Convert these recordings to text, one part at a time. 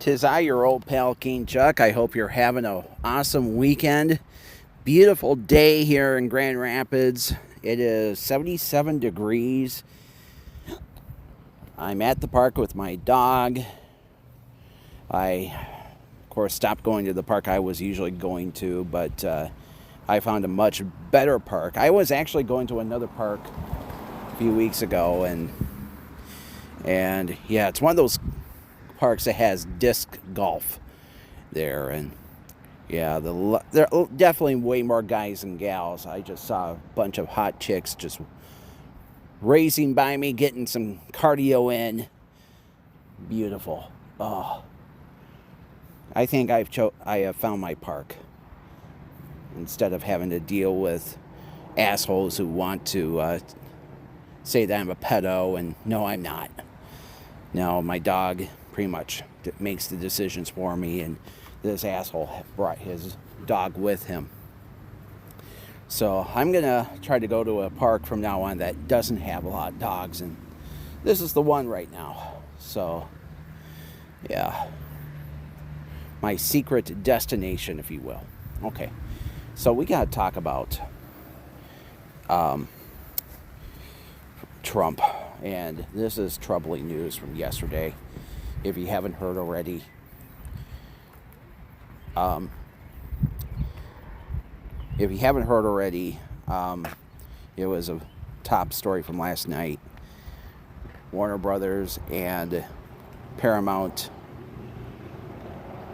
'Tis I, your old pal King Chuck. I hope you're having an awesome weekend. Beautiful day here in Grand Rapids. It is 77 degrees. I'm at the park with my dog. I, of course, stopped going to the park I was usually going to, but I found a much better park. I was actually going to another park a few weeks ago, and yeah, it's one of those parks that has disc golf there, and yeah, there are definitely way more guys than gals. I just saw a bunch of hot chicks just racing by me, getting some cardio in. Beautiful. Oh, I think I have found my park, instead of having to deal with assholes who want to say that I'm a pedo, and no, I'm not. No, my dog pretty much makes the decisions for me, and this asshole brought his dog with him. So I'm gonna try to go to a park from now on that doesn't have a lot of dogs, and this is the one right now. So yeah, my secret destination, if you will. Okay, so we gotta talk about Trump, and this is troubling news from yesterday. If you haven't heard already, it was a top story from last night. Warner Brothers and Paramount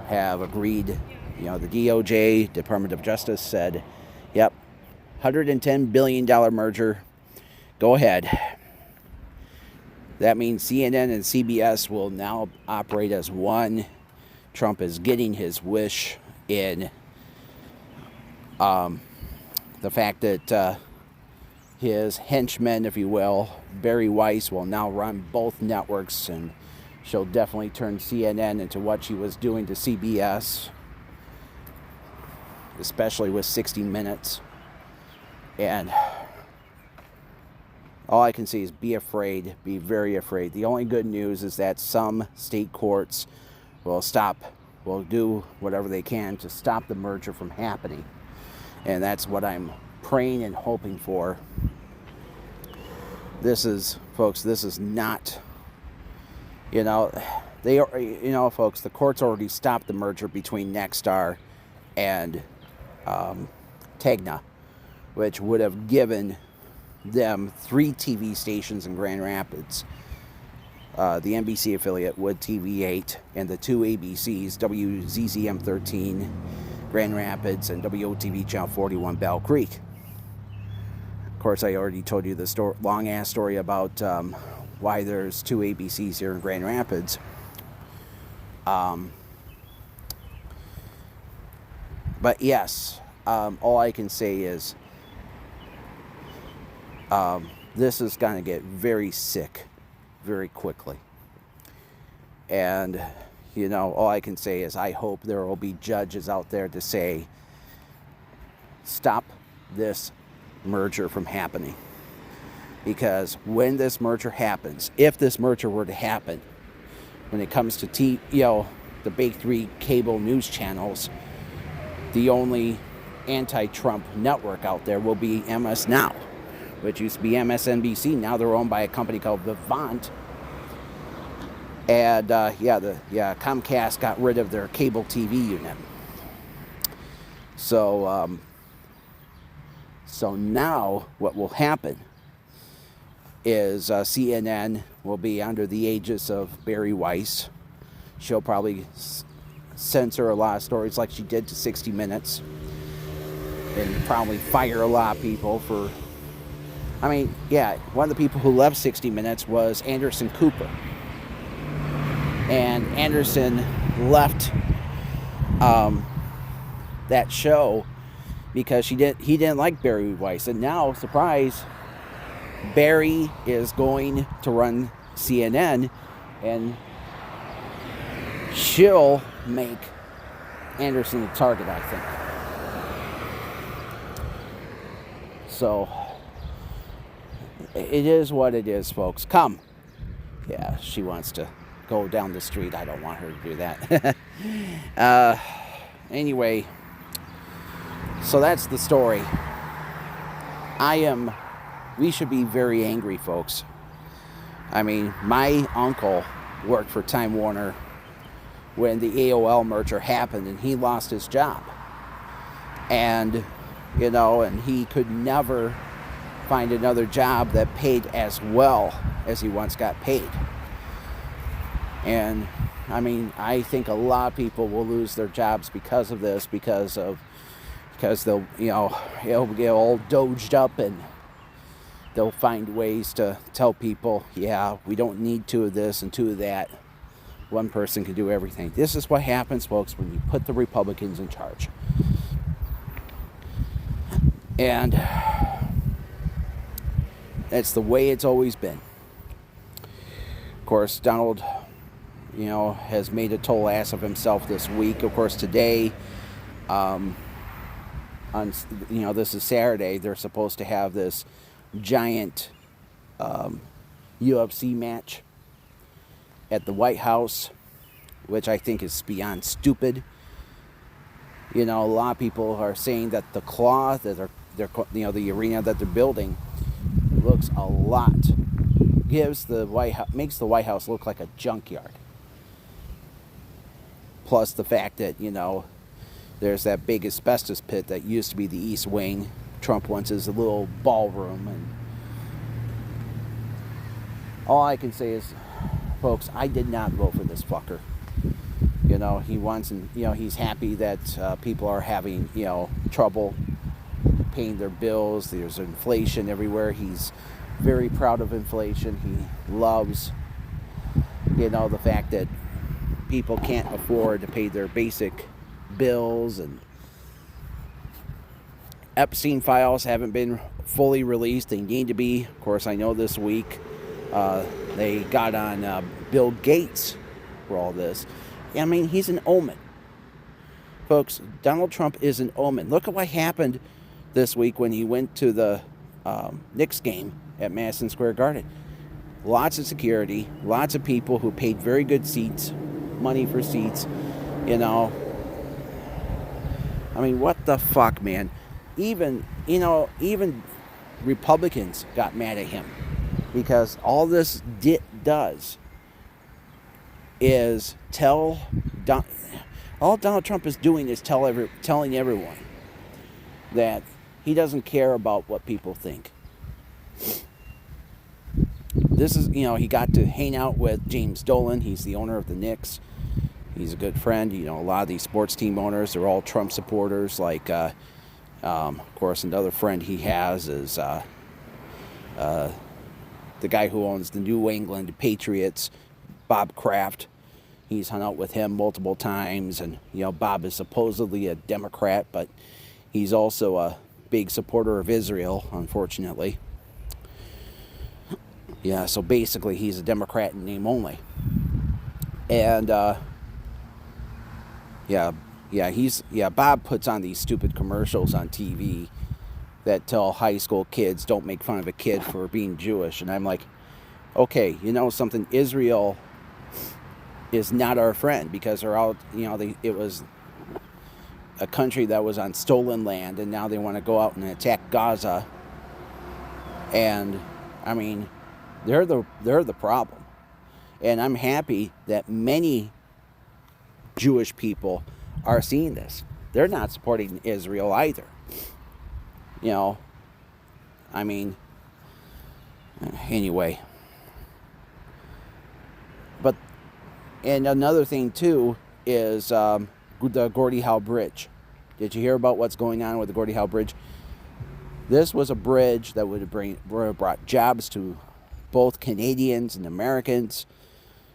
have agreed. You know, the DOJ, Department of Justice, said, yep, $110 billion merger, go ahead. That means CNN and CBS will now operate as one. Trump is getting his wish in the fact that his henchmen, if you will, Barri Weiss, will now run both networks, and she'll definitely turn CNN into what she was doing to CBS, especially with 60 Minutes. And all I can say is be afraid, be very afraid. The only good news is that some state courts will do whatever they can to stop the merger from happening. And that's what I'm praying and hoping for. This is not, folks, the courts already stopped the merger between Nexstar and Tegna, which would have given them 3 TV stations in Grand Rapids. The NBC affiliate Wood TV8, and the 2 ABCs, WZZM 13 Grand Rapids and WOTV Channel 41 Bell Creek. Of course, I already told you the long ass story about why there's 2 ABCs here in Grand Rapids. But yes, all I can say is this is going to get very sick very quickly. And, all I can say is I hope there will be judges out there to say, stop this merger from happening. Because when this merger happens, if this merger were to happen, when it comes to the big 3 cable news channels, the only anti-Trump network out there will be MS Now, which used to be MSNBC. Now they're owned by a company called Vivant. And Comcast got rid of their cable TV unit. So now what will happen is CNN will be under the aegis of Barri Weiss. She'll probably censor a lot of stories like she did to 60 Minutes, and probably fire a lot of people for... one of the people who left 60 Minutes was Anderson Cooper. And Anderson left that show because he didn't like Barri Weiss. And now, surprise, Barri is going to run CNN, and she'll make Anderson a target, I think. So it is what it is, folks. Come. Yeah, she wants to go down the street. I don't want her to do that. Anyway, so that's the story. We should be very angry, folks. I mean, my uncle worked for Time Warner when the AOL merger happened, and he lost his job. And, and he could never find another job that paid as well as he once got paid. And, I mean, I think a lot of people will lose their jobs because of this, because they'll, it'll get all doged up, and they'll find ways to tell people, yeah, we don't need two of this and two of that. One person can do everything. This is what happens, folks, when you put the Republicans in charge. And that's the way it's always been. Of course, Donald, has made a total ass of himself this week. Of course, today, this is Saturday, they're supposed to have this giant UFC match at the White House, which I think is beyond stupid. A lot of people are saying that the cloth that the arena that they're building looks a lot, makes the White House look like a junkyard. Plus the fact that, there's that big asbestos pit that used to be the East Wing. Trump wants his little ballroom, and all I can say is, folks, I did not vote for this fucker. He wants, and he's happy that people are having trouble paying their bills. There's inflation everywhere. He's very proud of inflation. He loves the fact that people can't afford to pay their basic bills, and Epstein files haven't been fully released. They need to be. Of course, I know this week they got on Bill Gates for all this. I mean, he's an omen. Folks, Donald Trump is an omen. Look at what happened this week when he went to the Knicks game at Madison Square Garden. Lots of security, lots of people who paid very good seats, money for seats, I mean, what the fuck, man? Even Republicans got mad at him, because all this does is all Donald Trump is doing is telling everyone that he doesn't care about what people think. This is, he got to hang out with James Dolan. He's the owner of the Knicks. He's a good friend. A lot of these sports team owners, they're all Trump supporters. Like, of course, another friend he has is the guy who owns the New England Patriots, Bob Kraft. He's hung out with him multiple times, and Bob is supposedly a Democrat, but he's also a big supporter of Israel, unfortunately. Yeah, so basically he's a Democrat in name only. And Bob puts on these stupid commercials on TV that tell high school kids don't make fun of a kid for being Jewish, and I'm like, okay, something, Israel is not our friend, because they're all, it was a country that was on stolen land, and now they want to go out and attack Gaza. And I mean, they're the problem. And I'm happy that many Jewish people are seeing this. They're not supporting Israel either. I mean, anyway. But, and another thing too is the Gordie Howe Bridge. Did you hear about what's going on with the Gordie Howe Bridge? This was a bridge that would have brought jobs to both Canadians and Americans.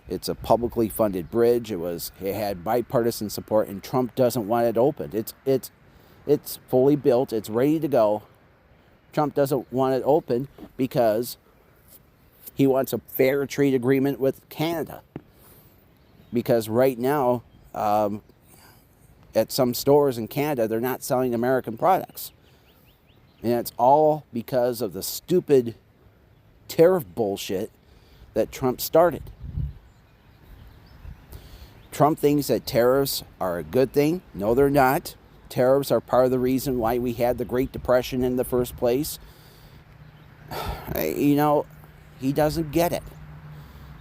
It's a publicly funded bridge. It had bipartisan support, and Trump doesn't want it opened. It's fully built. It's ready to go. Trump doesn't want it open because he wants a fair trade agreement with Canada. Because right now, at some stores in Canada, they're not selling American products. And it's all because of the stupid tariff bullshit that Trump started. Trump thinks that tariffs are a good thing. No, they're not. Tariffs are part of the reason why we had the Great Depression in the first place. You know, he doesn't get it.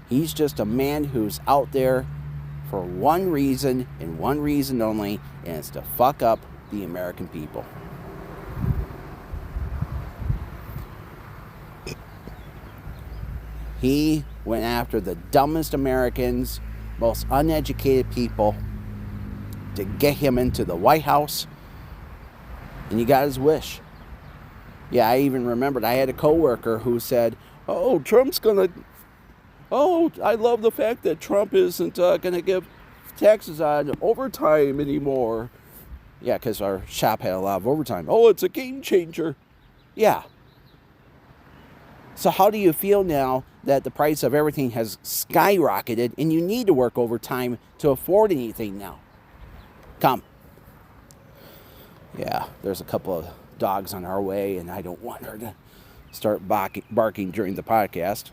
He's just a man who's out there for one reason and one reason only, and it's to fuck up the American people. He went after the dumbest Americans, most uneducated people to get him into the White House, and he got his wish. Yeah, I even remembered I had a coworker who said, "Oh, I love the fact that Trump isn't going to give taxes on overtime anymore." Yeah, because our shop had a lot of overtime. Oh, it's a game changer. Yeah. So how do you feel now that the price of everything has skyrocketed and you need to work overtime to afford anything now? Come. Yeah, there's a couple of dogs on our way, and I don't want her to start barking during the podcast.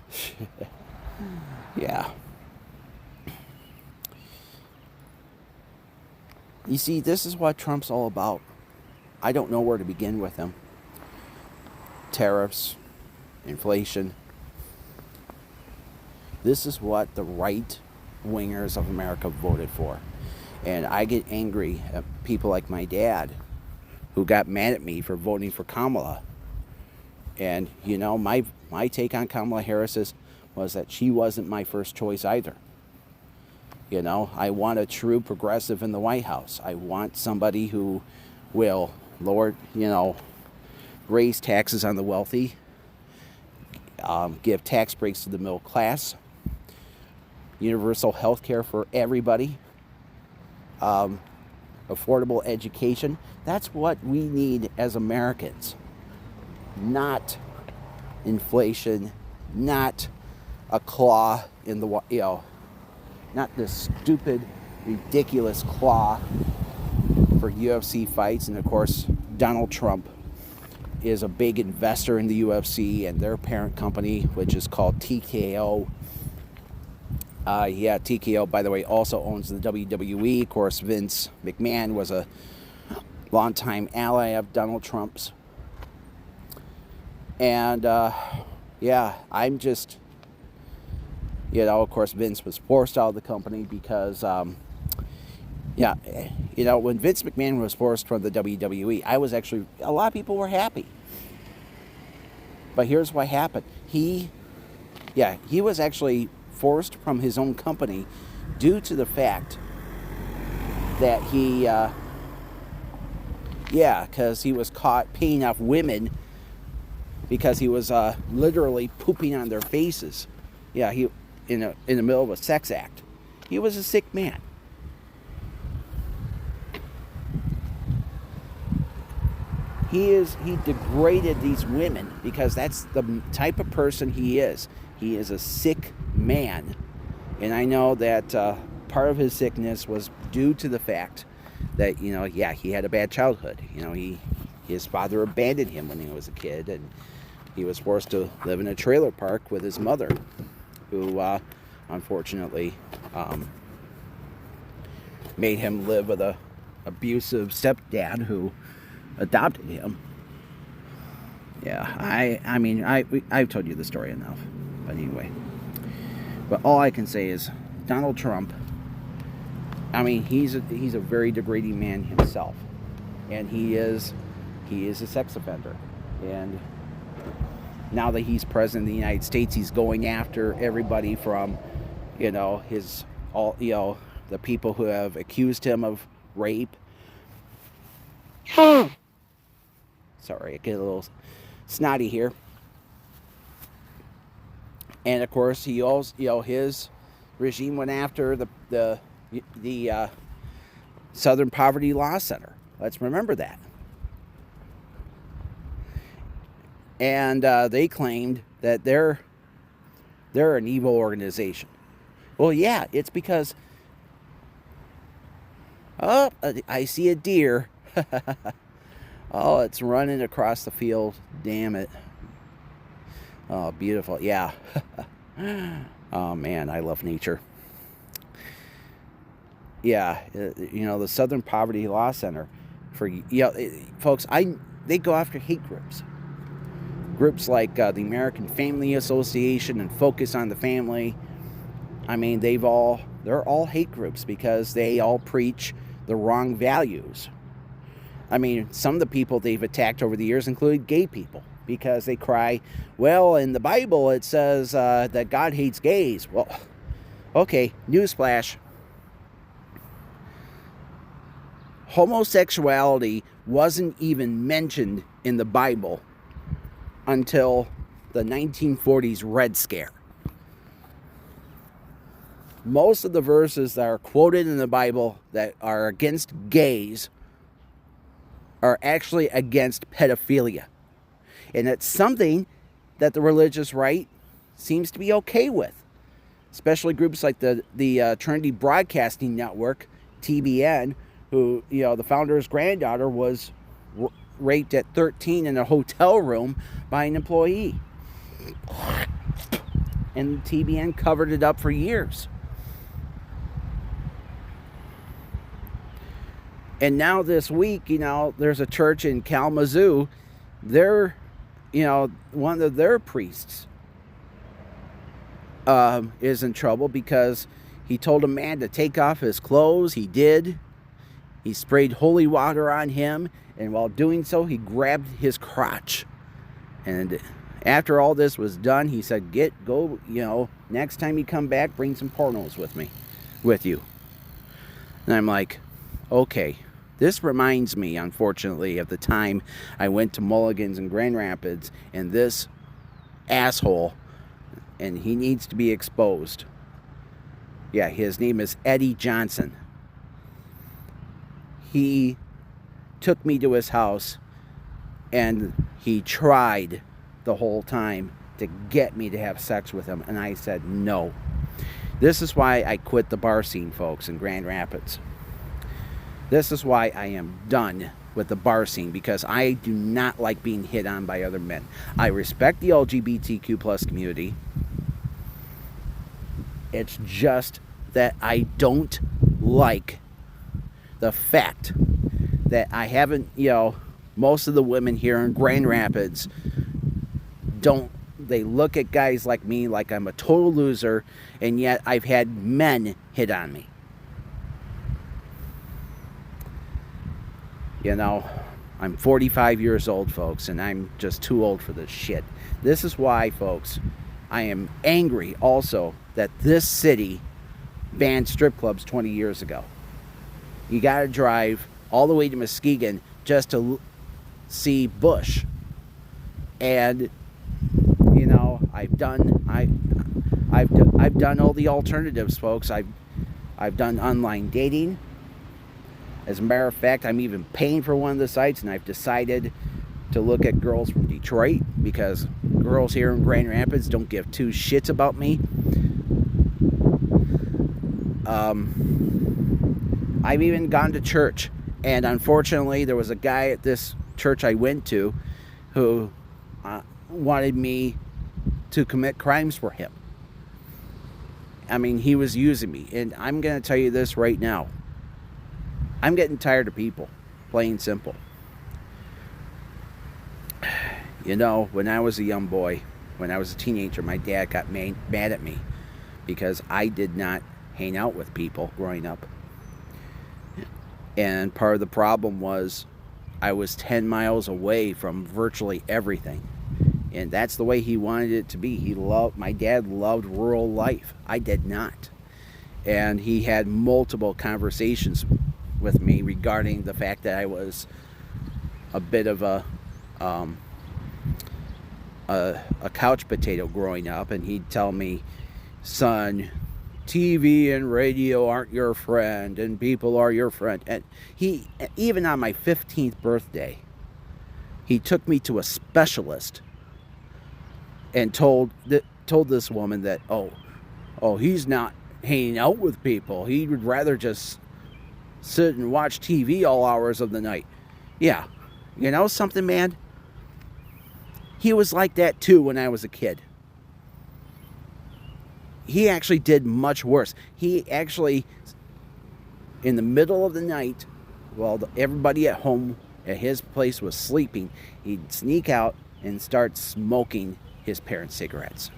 Yeah. You see, this is what Trump's all about. I don't know where to begin with him. Tariffs, inflation. This is what the right wingers of America voted for. And I get angry at people like my dad who got mad at me for voting for Kamala. And, you know, my take on Kamala Harris was that she wasn't my first choice either. You know, I want a true progressive in the White House. I want somebody who will raise taxes on the wealthy, give tax breaks to the middle class, universal health care for everybody, affordable education. That's what we need as Americans. Not inflation, not a claw in the, not this stupid, ridiculous claw for UFC fights. And of course, Donald Trump is a big investor in the UFC and their parent company, which is called TKO. TKO, by the way, also owns the WWE. Of course, Vince McMahon was a longtime ally of Donald Trump's. And, I'm just, of course, Vince was forced out of the company because, when Vince McMahon was forced from the WWE, a lot of people were happy. But here's what happened. He was actually forced from his own company due to the fact that because he was caught paying off women because he was literally pooping on their faces. Yeah, he in the middle of a sex act. He was a sick man. He degraded these women because that's the type of person he is. He is a sick man. And I know that part of his sickness was due to the fact that, he had a bad childhood. His father abandoned him when he was a kid, and he was forced to live in a trailer park with his mother, who unfortunately made him live with a abusive stepdad who adopted him. Yeah, I've told you the story enough. But anyway. But all I can say is Donald Trump, he's a very degrading man himself. And he is a sex offender. And now that he's president of the United States, he's going after everybody from, the people who have accused him of rape. Sorry, I get a little snotty here. And of course, he also, his regime went after the Southern Poverty Law Center. Let's remember that. And they claimed that they're an evil organization. Well, yeah, it's because I see a deer. Oh, it's running across the field. Damn it. Oh, beautiful. Yeah. Oh, man, I love nature. Yeah, the Southern Poverty Law Center, folks, they go after hate groups. Groups like the American Family Association and Focus on the Family. I mean, they're all hate groups because they all preach the wrong values. I mean, some of the people they've attacked over the years include gay people because they cry, well, in the Bible it says that God hates gays. Well, okay, newsflash. Homosexuality wasn't even mentioned in the Bible until the 1940s Red Scare. Most of the verses that are quoted in the Bible that are against gays are actually against pedophilia. And it's something that the religious right seems to be okay with. Especially groups like the Trinity Broadcasting Network, TBN, who, the founder's granddaughter was raped at 13 in a hotel room by an employee. And TBN covered it up for years. And now this week, there's a church in Kalamazoo. They're, one of their priests is in trouble because he told a man to take off his clothes. He did. He sprayed holy water on him, and while doing so, he grabbed his crotch. And after all this was done, he said, go, next time you come back, bring some pornos with you. And I'm like, okay. This reminds me, unfortunately, of the time I went to Mulligan's in Grand Rapids, and this asshole, and he needs to be exposed. Yeah, his name is Eddie Johnson. He took me to his house, and he tried the whole time to get me to have sex with him, and I said no. This is why I quit the bar scene, folks, in Grand Rapids. This is why I am done with the bar scene, because I do not like being hit on by other men. I respect the LGBTQ plus community. It's just that I don't like the fact that I haven't, most of the women here in Grand Rapids they look at guys like me like I'm a total loser, and yet I've had men hit on me. I'm 45 years old, folks, and I'm just too old for this shit. This is why, folks, I am angry also that this city banned strip clubs 20 years ago. You gotta drive all the way to Muskegon just to see Bush. And, I've done all the alternatives, folks. I've done online dating. As a matter of fact, I'm even paying for one of the sites, and I've decided to look at girls from Detroit because girls here in Grand Rapids don't give two shits about me. I've even gone to church, and unfortunately there was a guy at this church I went to who wanted me to commit crimes for him. I mean, he was using me, and I'm going to tell you this right now. I'm getting tired of people, plain simple. When I was a young boy, when I was a teenager, my dad got mad at me because I did not hang out with people growing up. And part of the problem was I was 10 miles away from virtually everything. And that's the way he wanted it to be. My dad loved rural life. I did not. And he had multiple conversations with me regarding the fact that I was a bit of a couch potato growing up, and he'd tell me, son, TV and radio aren't your friend, and people are your friend. And he, even on my 15th birthday, he took me to a specialist and told this woman that, oh, he's not hanging out with people. He would rather just sit and watch TV all hours of the night. Yeah, something, man? He was like that too when I was a kid. He actually did much worse. He actually in the middle of the night, while everybody at home at his place was sleeping, he'd sneak out and start smoking his parents' cigarettes.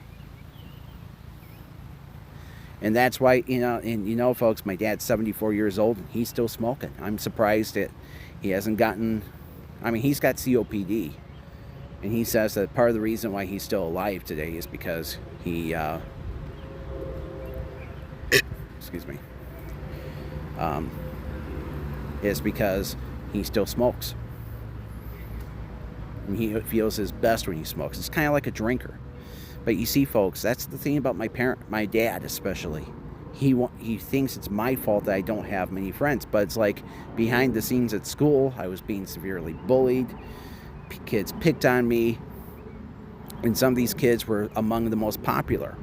And that's why, folks, my dad's 74 years old and he's still smoking. I'm surprised that he hasn't gotten, he's got COPD. And he says that part of the reason why he's still alive today is because he, excuse me, is because he still smokes. And he feels his best when he smokes. It's kind of like a drinker. But you see, folks, that's the thing about my dad especially. He thinks it's my fault that I don't have many friends. But it's like behind the scenes at school, I was being severely bullied. Kids picked on me. And some of these kids were among the most popular.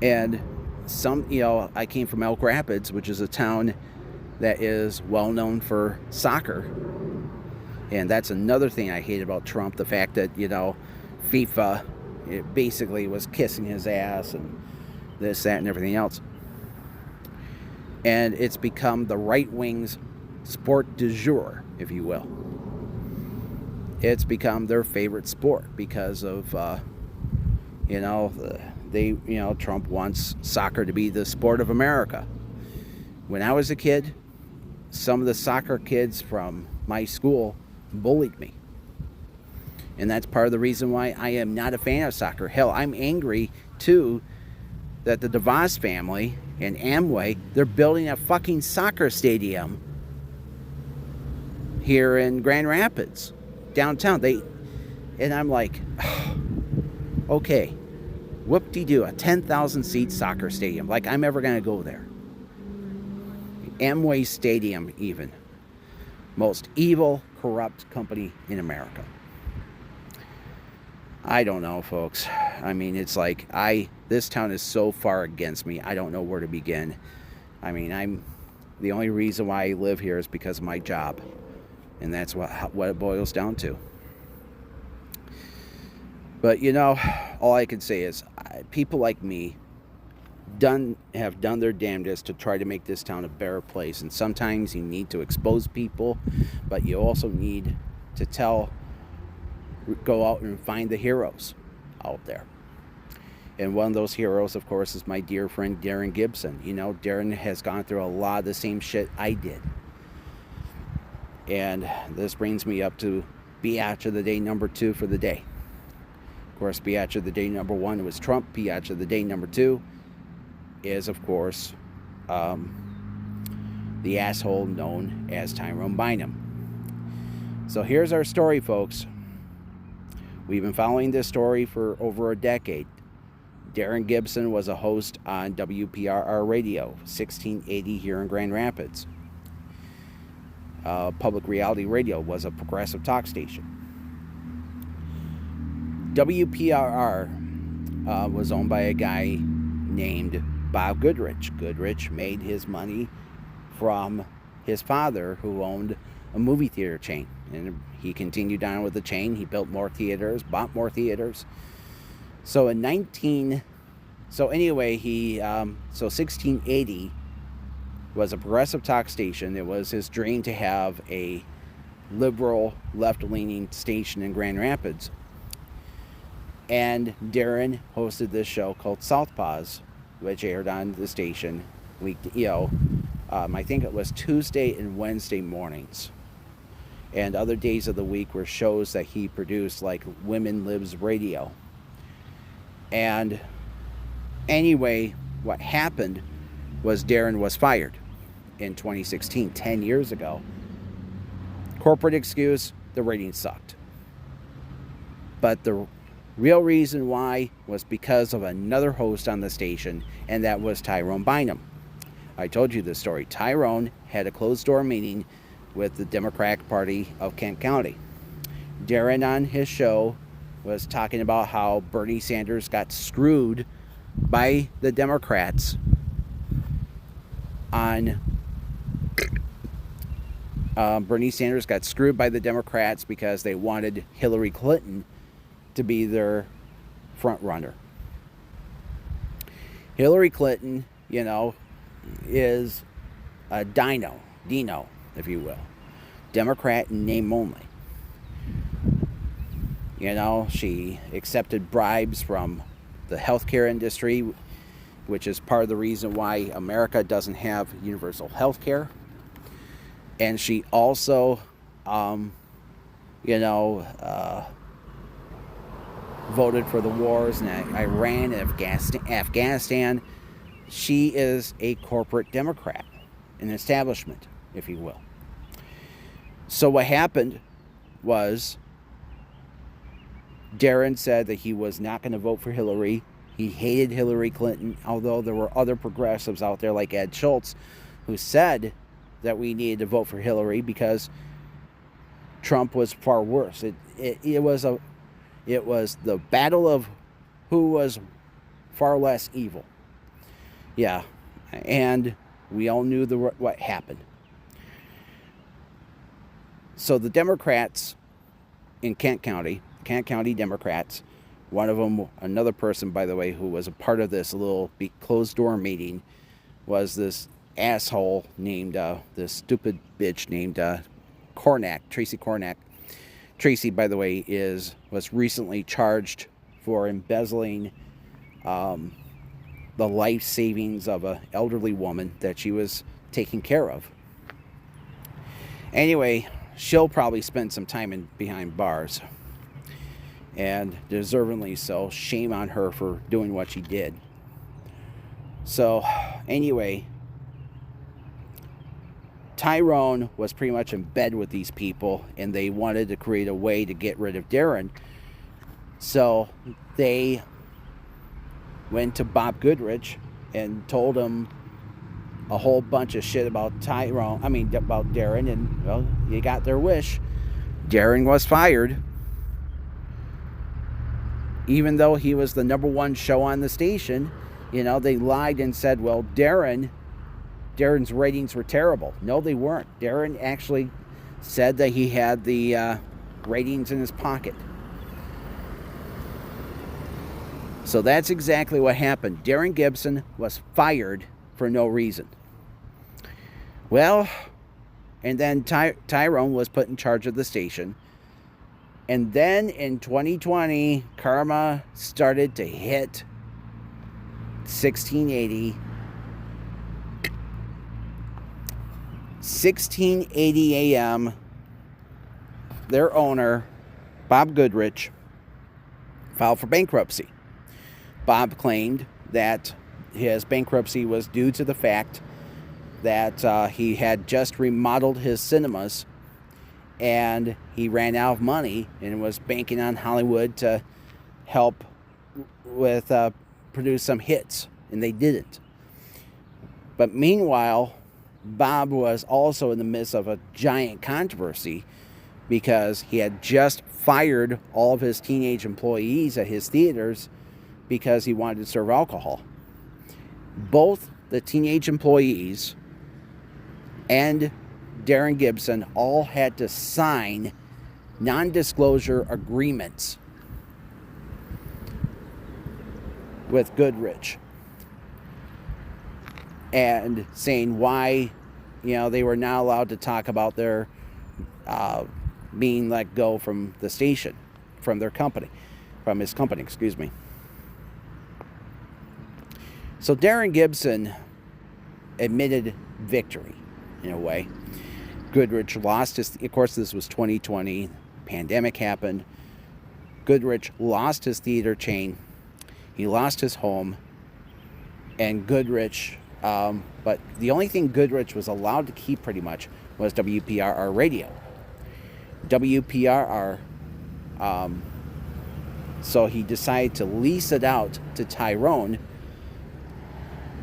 And I came from Elk Rapids, which is a town that is well known for soccer. And that's another thing I hate about Trump, the fact that, FIFA, it basically was kissing his ass and this, that, and everything else. And it's become the right wing's sport du jour, if you will. It's become their favorite sport because of, Trump wants soccer to be the sport of America. When I was a kid, some of the soccer kids from my school bullied me. And that's part of the reason why I am not a fan of soccer. Hell, I'm angry, too, that the DeVos family and Amway, they're building a fucking soccer stadium here in Grand Rapids, downtown. And I'm like, okay, whoop-de-doo, a 10,000-seat soccer stadium. Like, I'm ever going to go there. Amway Stadium, even. Most evil, corrupt company in America. I don't know, folks. It's like this town is so far against me. I don't know where to begin. The only reason why I live here is because of my job. And that's what it boils down to. But, all I can say is people like me have done their damnedest to try to make this town a better place. And sometimes you need to expose people, but you also need to go out and find the heroes out there. And one of those heroes, of course, is my dear friend Darren Gibson. Darren has gone through a lot of the same shit I did. And this brings me up to Bee-otch of the day number 2 for the day. Of course, Bee-otch of the day number 1 was Trump. Bee-otch of the day number 2 is, of course, the asshole known as Tyrone Bynum. So here's our story, folks. We've been following this story for over a decade. Darren Gibson was a host on WPRR Radio, 1680 here in Grand Rapids. Public Reality Radio was a progressive talk station. WPRR was owned by a guy named Bob Goodrich. Goodrich made his money from his father, who owned a movie theater chain. And he continued on with the chain. He built more theaters, bought more theaters. So 1680 was a progressive talk station. It was his dream to have a liberal, left-leaning station in Grand Rapids. And Darren hosted this show called Southpaws, which aired on the station I think it was Tuesday and Wednesday mornings. And other days of the week were shows that he produced, like Women Lives Radio. And anyway, what happened was Darren was fired in 2016, 10 years ago. Corporate excuse, the ratings sucked. But the real reason why was because of another host on the station, and that was Tyrone Bynum. I told you this story. Tyrone had a closed-door meeting with the Democratic Party of Kent County. Darren on his show was talking about how Bernie Sanders got screwed by the Democrats because they wanted Hillary Clinton to be their front runner. Hillary Clinton, is Dino, if you will. Democrat in name only. You know, she accepted bribes from the healthcare industry, which is part of the reason why America doesn't have universal health care. And she also, voted for the wars in Iran and Afghanistan. She is a corporate Democrat, an establishment, if you will. So what happened was Darren said that he was not going to vote for Hillary. He hated Hillary Clinton, although there were other progressives out there like Ed Schultz who said that we needed to vote for Hillary because Trump was far worse. It was the battle of who was far less evil. Yeah, and we all knew what happened. So the Democrats in Kent County Democrats, one of them, another person, by the way, who was a part of this little closed-door meeting, was this asshole named, this stupid bitch named Tracy Cornack. Tracy, by the way, was recently charged for embezzling the life savings of an elderly woman that she was taking care of. Anyway, she'll probably spend some time behind bars. And deservingly so. Shame on her for doing what she did. So, anyway, Tyrone was pretty much in bed with these people, and they wanted to create a way to get rid of Darren. So they went to Bob Goodrich and told him a whole bunch of shit about about Darren, and, well, they got their wish. Darren was fired. Even though he was the number one show on the station, they lied and said, well, Darren's ratings were terrible. No, they weren't. Darren actually said that he had the ratings in his pocket. So that's exactly what happened. Darren Gibson was fired for no reason. Well, and then Tyrone was put in charge of the station. And then in 2020, karma started to hit 1680. 1680 a.m., their owner, Bob Goodrich, filed for bankruptcy. Bob claimed that his bankruptcy was due to the fact that he had just remodeled his cinemas and he ran out of money and was banking on Hollywood to help with produce some hits, and they didn't. But meanwhile, Bob was also in the midst of a giant controversy because he had just fired all of his teenage employees at his theaters because he wanted to serve alcohol. Both the teenage employees and Darren Gibson all had to sign non-disclosure agreements with Goodrich and saying why, they were not allowed to talk about their being let go from the station, from his company, excuse me. So Darren Gibson admitted victory, in a way. Goodrich lost of course, this was 2020, pandemic happened. Goodrich lost his theater chain. He lost his home. And Goodrich, but the only thing Goodrich was allowed to keep pretty much was WPRR radio. WPRR, so he decided to lease it out to Tyrone,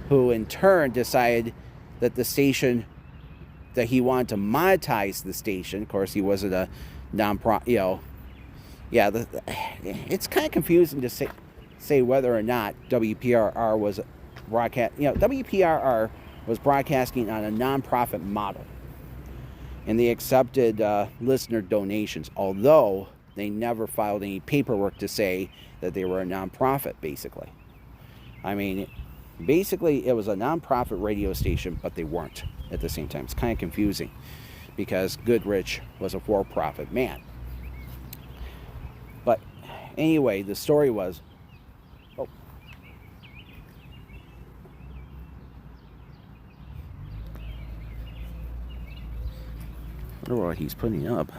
who in turn decided that the station, that he wanted to monetize the station. Of course, he wasn't a non-profit, it's kind of confusing to say whether or not WPRR was WPRR was broadcasting on a non-profit model. And they accepted listener donations, although they never filed any paperwork to say that they were a non-profit, basically. I mean, basically, it was a non-profit radio station, but they weren't. at the same time. It's kind of confusing because Goodrich was a for-profit man. But anyway, the story was, oh, I wonder what he's putting up.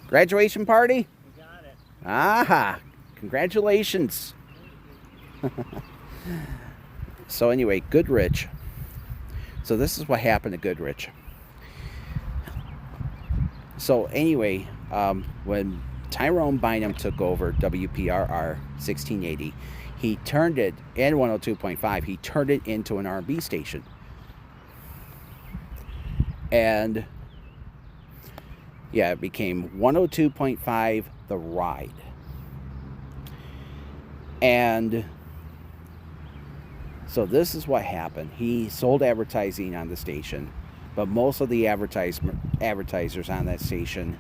Graduation party? You got it. Aha! Congratulations. So anyway, Goodrich. So this is what happened to Goodrich. So anyway, when Tyrone Bynum took over WPRR 1680, he turned it, and 102.5, he turned it into an R&B station. And yeah, it became 102.5 The Ride. And so this is what happened. He sold advertising on the station, but most of the advertisers on that station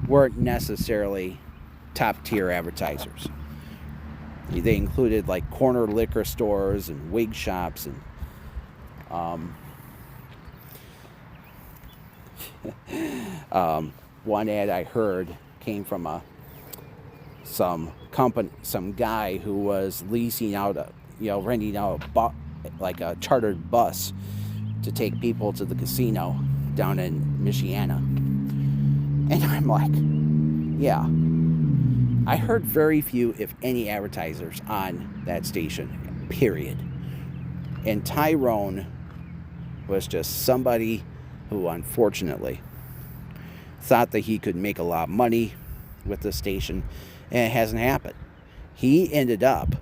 weren't necessarily top tier advertisers. They included like corner liquor stores and wig shops and one ad I heard came from some guy who was leasing out renting out a chartered bus to take people to the casino down in Michiana. And I'm like, yeah, I heard very few, if any, advertisers on that station, period. And Tyrone was just somebody who unfortunately thought that he could make a lot of money with the station, and it hasn't happened. He ended up,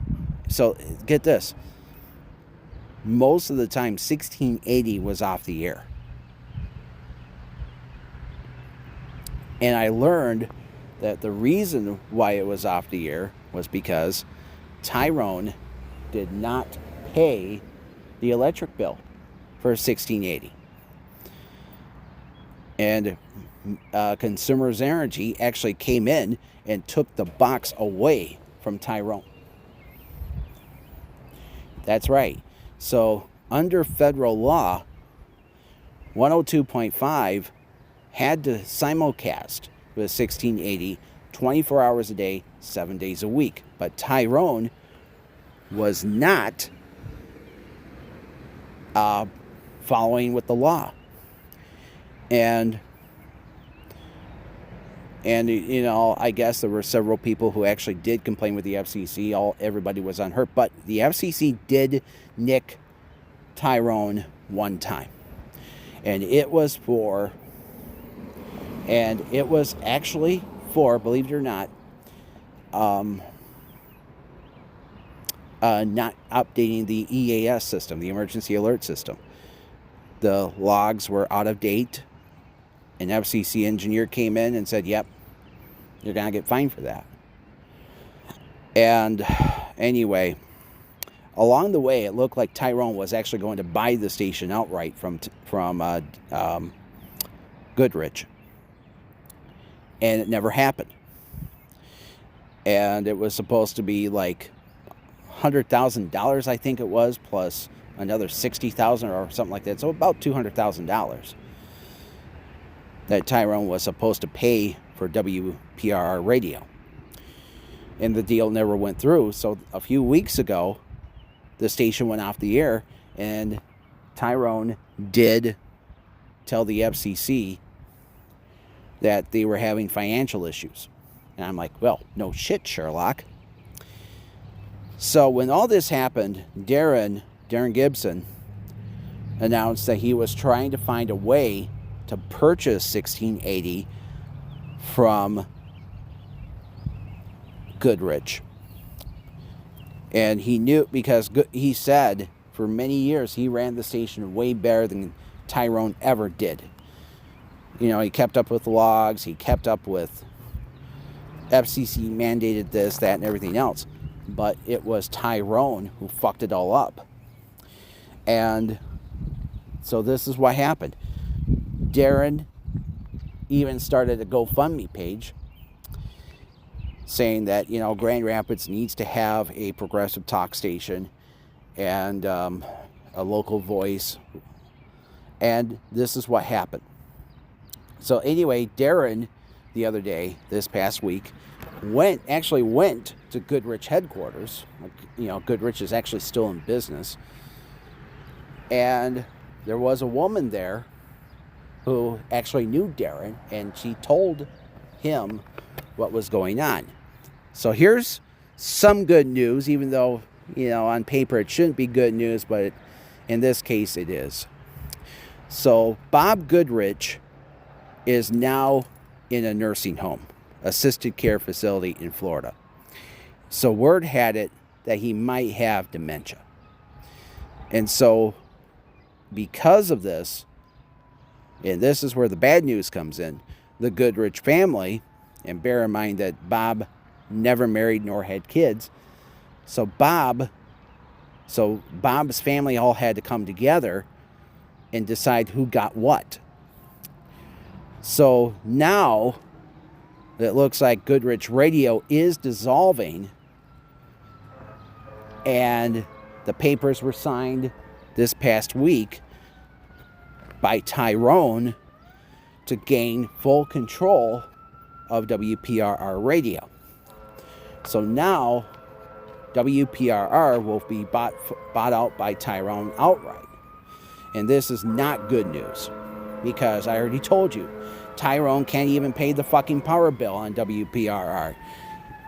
so get this, most of the time 1680 was off the air. And I learned that the reason why it was off the air was because Tyrone did not pay the electric bill for 1680. And Consumers Energy actually came in and took the box away from Tyrone. That's right. So under federal law, 102.5 had to simulcast with 1680 24 hours a day, 7 days a week. But Tyrone was not following with the law. And I guess there were several people who actually did complain with the FCC. Everybody was unhurt, but the FCC did nick Tyrone one time, and it was actually for, believe it or not, not updating the EAS system, the emergency alert system. The logs were out of date. An FCC engineer came in and said, yep, you're going to get fined for that. And anyway, along the way, it looked like Tyrone was actually going to buy the station outright from Goodrich. And it never happened. And it was supposed to be like $100,000, I think it was, plus another $60,000 or something like that. So about $200,000 that Tyrone was supposed to pay for WPRR radio. And the deal never went through. So a few weeks ago, the station went off the air, and Tyrone did tell the FCC that they were having financial issues. And I'm like, well, no shit, Sherlock. So when all this happened, Darren Gibson announced that he was trying to find a way to purchase 1680 from Goodrich. And he knew, because he said for many years he ran the station way better than Tyrone ever did. He kept up with the logs, he kept up with FCC mandated this, that, and everything else. But it was Tyrone who fucked it all up. And so this is what happened. Darren even started a GoFundMe page saying that, Grand Rapids needs to have a progressive talk station, and a local voice. And this is what happened. So anyway, Darren, the other day, this past week, went to Goodrich headquarters. Goodrich is actually still in business. And there was a woman there who actually knew Darren, and she told him what was going on. So here's some good news, even though, on paper it shouldn't be good news, but in this case it is. So Bob Goodrich is now in a nursing home, assisted care facility in Florida. So word had it that he might have dementia. And so because of this, and this is where the bad news comes in, the Goodrich family, and bear in mind that Bob never married nor had kids, so Bob's family all had to come together and decide who got what. So now it looks like Goodrich Radio is dissolving, and the papers were signed this past week by Tyrone to gain full control of WPRR radio. So now WPRR will be bought out by Tyrone outright. And this is not good news, because I already told you, Tyrone can't even pay the fucking power bill on WPRR.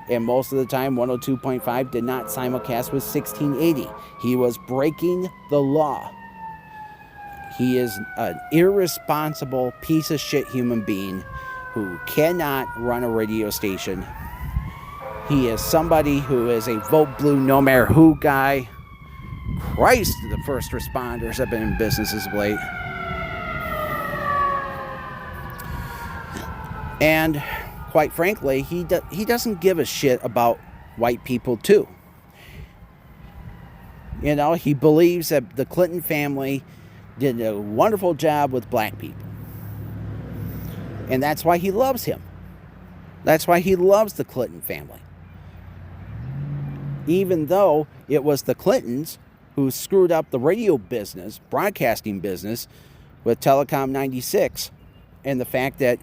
And most of the time, 102.5 did not simulcast with 1680. He was breaking the law. He is an irresponsible piece of shit human being who cannot run a radio station. He is somebody who is a vote blue no matter who guy. Christ, the first responders have been in business as of late. And quite frankly, he doesn't give a shit about white people too. He believes that the Clinton family did a wonderful job with black people. And that's why he loves him. That's why he loves the Clinton family. Even though it was the Clintons who screwed up the radio business, broadcasting business, with Telecom 96. And the fact that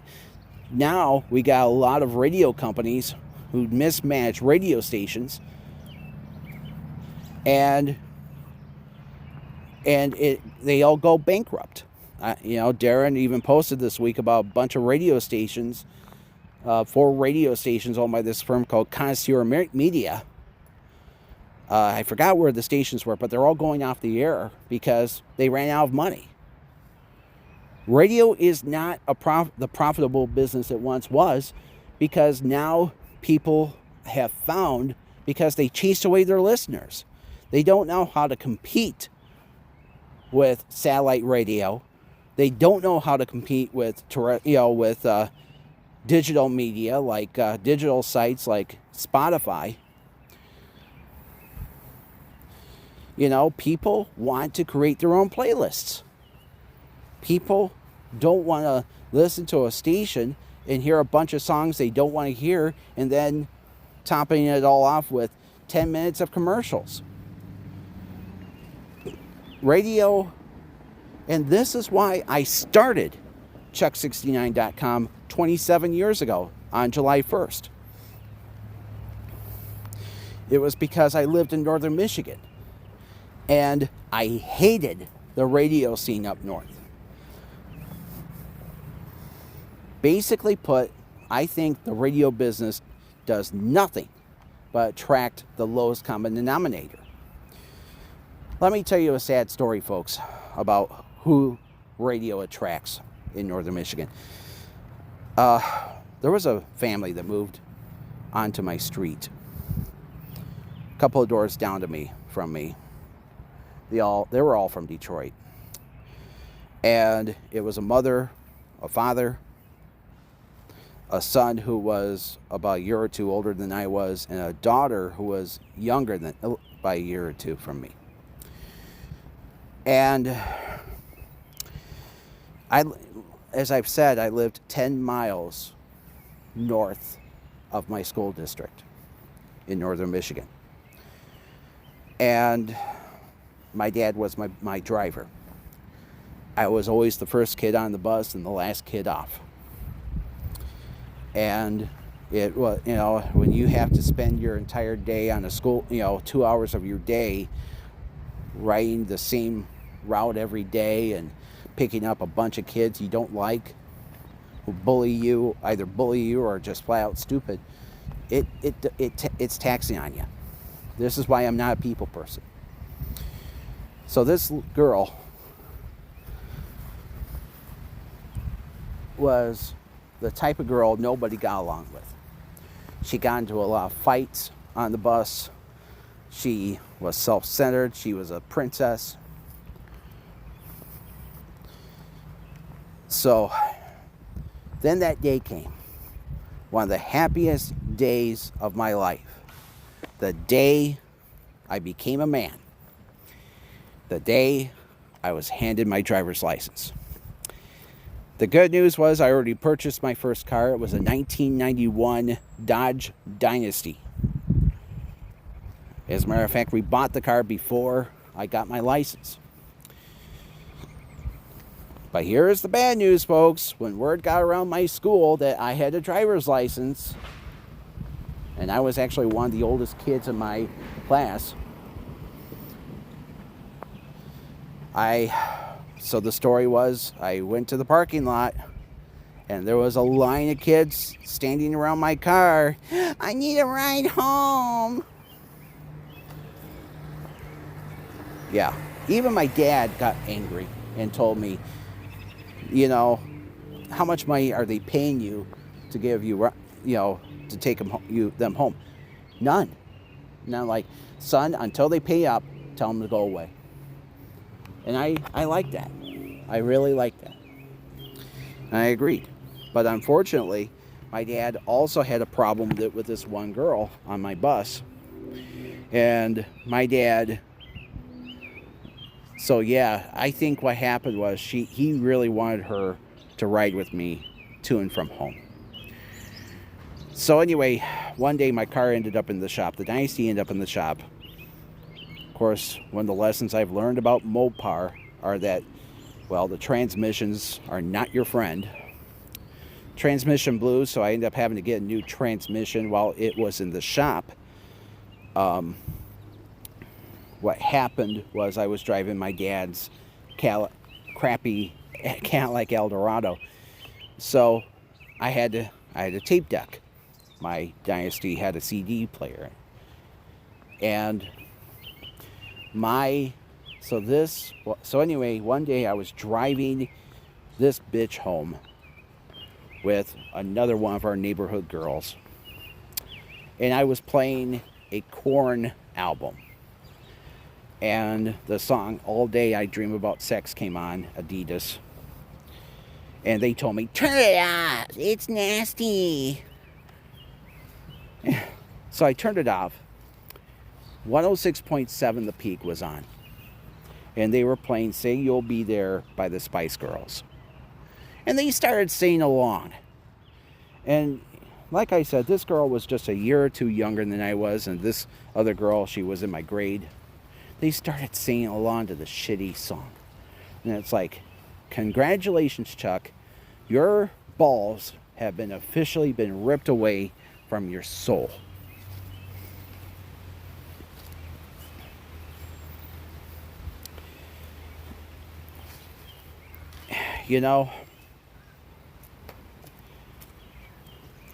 now we got a lot of radio companies who mismanage radio stations. And they all go bankrupt. Darren even posted this week about a bunch of radio stations, 4 radio stations owned by this firm called Connoisseur Media. I forgot where the stations were, but they're all going off the air because they ran out of money. Radio is not the profitable business it once was, because now people have found, because they chased away their listeners. They don't know how to compete with satellite radio. They don't know how to compete with digital media, like digital sites like Spotify. People want to create their own playlists. People don't want to listen to a station and hear a bunch of songs they don't want to hear, and then topping it all off with 10 minutes of commercials. Radio, and this is why I started Chuck69.com 27 years ago on July 1st. It was because I lived in northern Michigan, and I hated the radio scene up north. Basically put, I think the radio business does nothing but attract the lowest common denominator. Let me tell you a sad story, folks, about who radio attracts in northern Michigan. There was a family that moved onto my street, a couple of doors down from me. They were all from Detroit. And it was a mother, a father, a son who was about a year or two older than I was, and a daughter who was younger by a year or two from me. And as I've said, I lived 10 miles north of my school district in northern Michigan. And my dad was my driver. I was always the first kid on the bus and the last kid off. And it was, when you have to spend your entire day on a school, 2 hours of your day riding the same route every day and picking up a bunch of kids you don't like, who either bully you or just flat out stupid, it's taxing on you. This is why I'm not a people person. So this girl was the type of girl nobody got along with. She got into a lot of fights on the bus. She was self-centered. She was a princess. So then that day came. One of the happiest days of my life. The day I became a man. The day I was handed my driver's license. The good news was I already purchased my first car. It was a 1991 Dodge Dynasty. As a matter of fact, we bought the car before I got my license. But here's the bad news, folks. When word got around my school that I had a driver's license, and I was actually one of the oldest kids in my class, so the story was, I went to the parking lot, and there was a line of kids standing around my car. I need a ride home. Yeah, even my dad got angry and told me, how much money are they paying you to give you, to take them home? None. Now, like, son, until they pay up, tell them to go away. And I like that. I really like that. And I agreed. But unfortunately, my dad also had a problem with this one girl on my bus. And my dad... So yeah, I think what happened was he really wanted her to ride with me to and from home. So anyway, one day my car ended up in the shop. The Dynasty ended up in the shop. Of course, one of the lessons I've learned about Mopar are that, the transmissions are not your friend. Transmission blew, so I ended up having to get a new transmission while it was in the shop. What happened was I was driving my dad's crappy Cadillac Eldorado. So I had a tape deck. My Dynasty had a CD player. And so anyway, one day I was driving this bitch home with another one of our neighborhood girls. And I was playing a Korn album. And the song All Day I Dream About Sex came on, Adidas. And they told me, turn it off, it's nasty. So I turned it off. 106.7 The Peak was on. And they were playing Say You'll Be There by the Spice Girls. And they started singing along. And like I said, this girl was just a year or two younger than I was. And this other girl, she was in my grade. They started singing along to the shitty song. And it's like, congratulations, Chuck. Your balls have been officially been ripped away from your soul.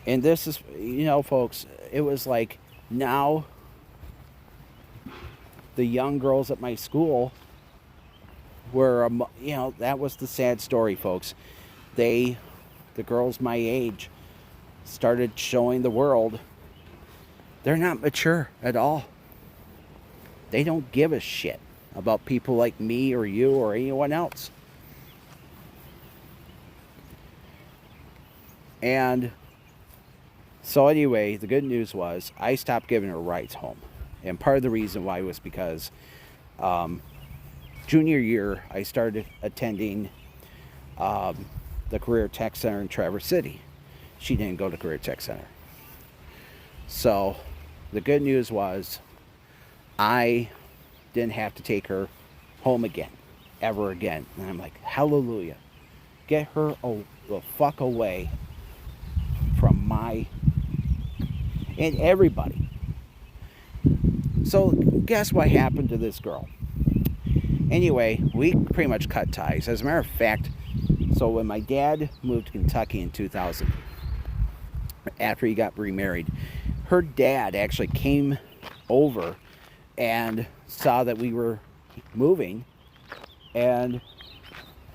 And this is, folks, it was like now the young girls at my school were, that was the sad story, folks. The girls my age started showing the world they're not mature at all. They don't give a shit about people like me or you or anyone else. And so anyway, the good news was I stopped giving her rides home. And part of the reason why was because junior year, I started attending the Career Tech Center in Traverse City. She didn't go to Career Tech Center. So the good news was I didn't have to take her home again, ever again. And I'm like, hallelujah. Get her the fuck away from my and everybody. So guess what happened to this girl? Anyway, we pretty much cut ties. As a matter of fact, so when my dad moved to Kentucky in 2000, after he got remarried, her dad actually came over and saw that we were moving and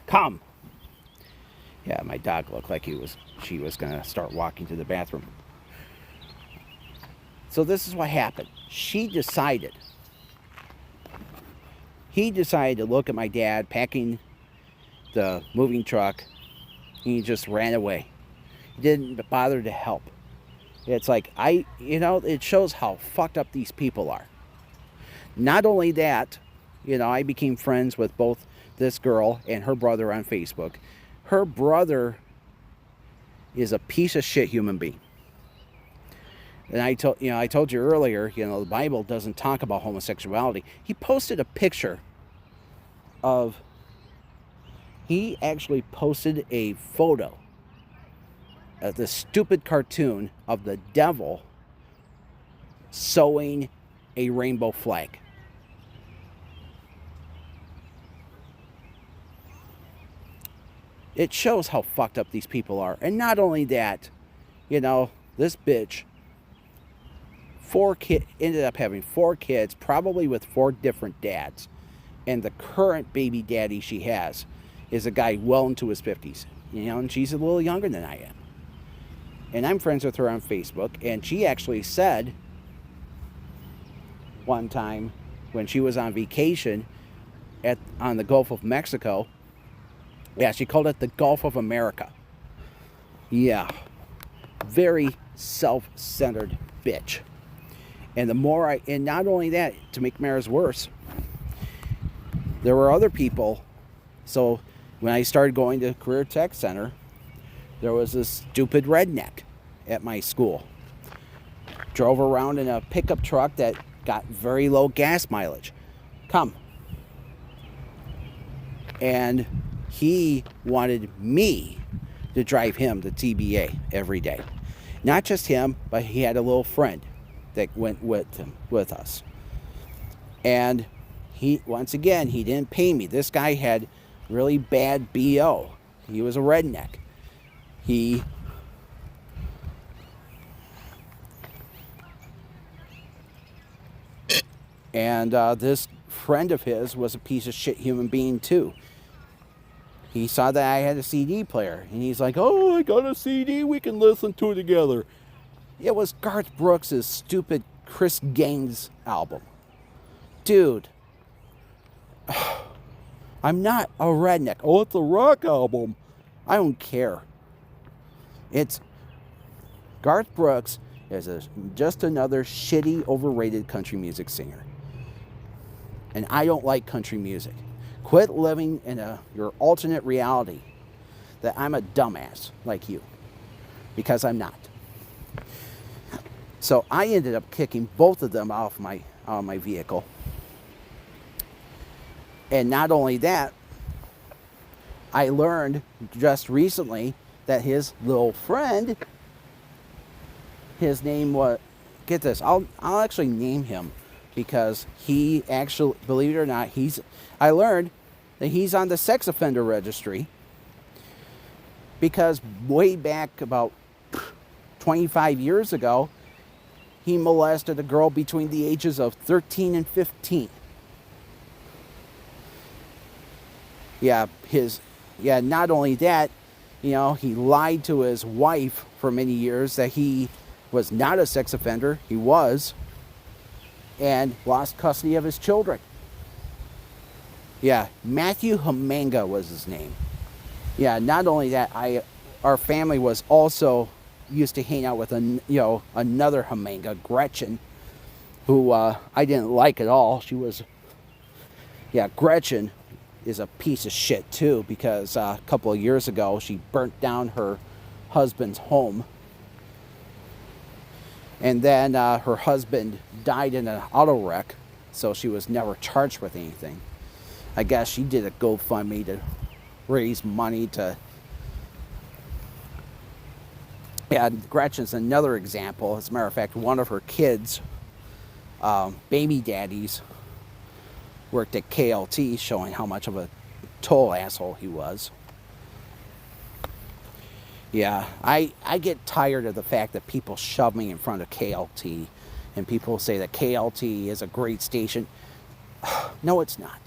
come. Yeah, my dog looked like she was gonna start walking to the bathroom. So this is what happened. He decided to look at my dad packing the moving truck, and he just ran away. He didn't bother to help. It's like, it shows how fucked up these people are. Not only that, I became friends with both this girl and her brother on Facebook. Her brother is a piece of shit human being. And I told you earlier, the Bible doesn't talk about homosexuality. He posted a picture he actually posted a photo of the stupid cartoon of the devil sewing a rainbow flag. It shows how fucked up these people are. And not only that, this bitch ended up having 4 kids, probably with 4 different dads. And the current baby daddy she has is a guy well into his 50s. And she's a little younger than I am. And I'm friends with her on Facebook. And she actually said one time when she was on vacation on the Gulf of Mexico, she called it the Gulf of America. Yeah. Very self-centered bitch. And and not only that, to make matters worse, there were other people. So when I started going to Career Tech Center, there was this stupid redneck at my school. Drove around in a pickup truck that got very low gas mileage. And he wanted me to drive him to TBA every day. Not just him, but he had a little friend that went with us. And once again, he didn't pay me. This guy had really bad BO. He was a redneck. And this friend of his was a piece of shit human being too. He saw that I had a CD player, and he's like, "Oh, I got a CD, we can listen to it together." It was Garth Brooks' stupid Chris Gaines album. Dude, I'm not a redneck. Oh, it's a rock album. I don't care. Garth Brooks is just another shitty, overrated country music singer. And I don't like country music. Quit living in your alternate reality that I'm a dumbass like you. Because I'm not. So I ended up kicking both of them off my vehicle. And not only that, I learned just recently that his little friend, his name was, get this, I'll actually name him, because he actually, believe it or not, I learned that he's on the sex offender registry, because way back about 25 years ago, he molested a girl between the ages of 13 and 15. Not only that, he lied to his wife for many years that he was not a sex offender. He was. And lost custody of his children. Matthew Hamanga was his name. Not only that, our family was also used to hang out with another Hamanga, Gretchen, who I didn't like at all. She was, Gretchen is a piece of shit too, because a couple of years ago she burnt down her husband's home, and then her husband died in an auto wreck, so she was never charged with anything. I guess she did a GoFundMe to raise money to. Yeah, Gretchen's another example. As a matter of fact, one of her kids, baby daddies, worked at KLT, showing how much of a total asshole he was. Yeah, I get tired of the fact that people shove me in front of KLT, and people say that KLT is a great station. No, it's not.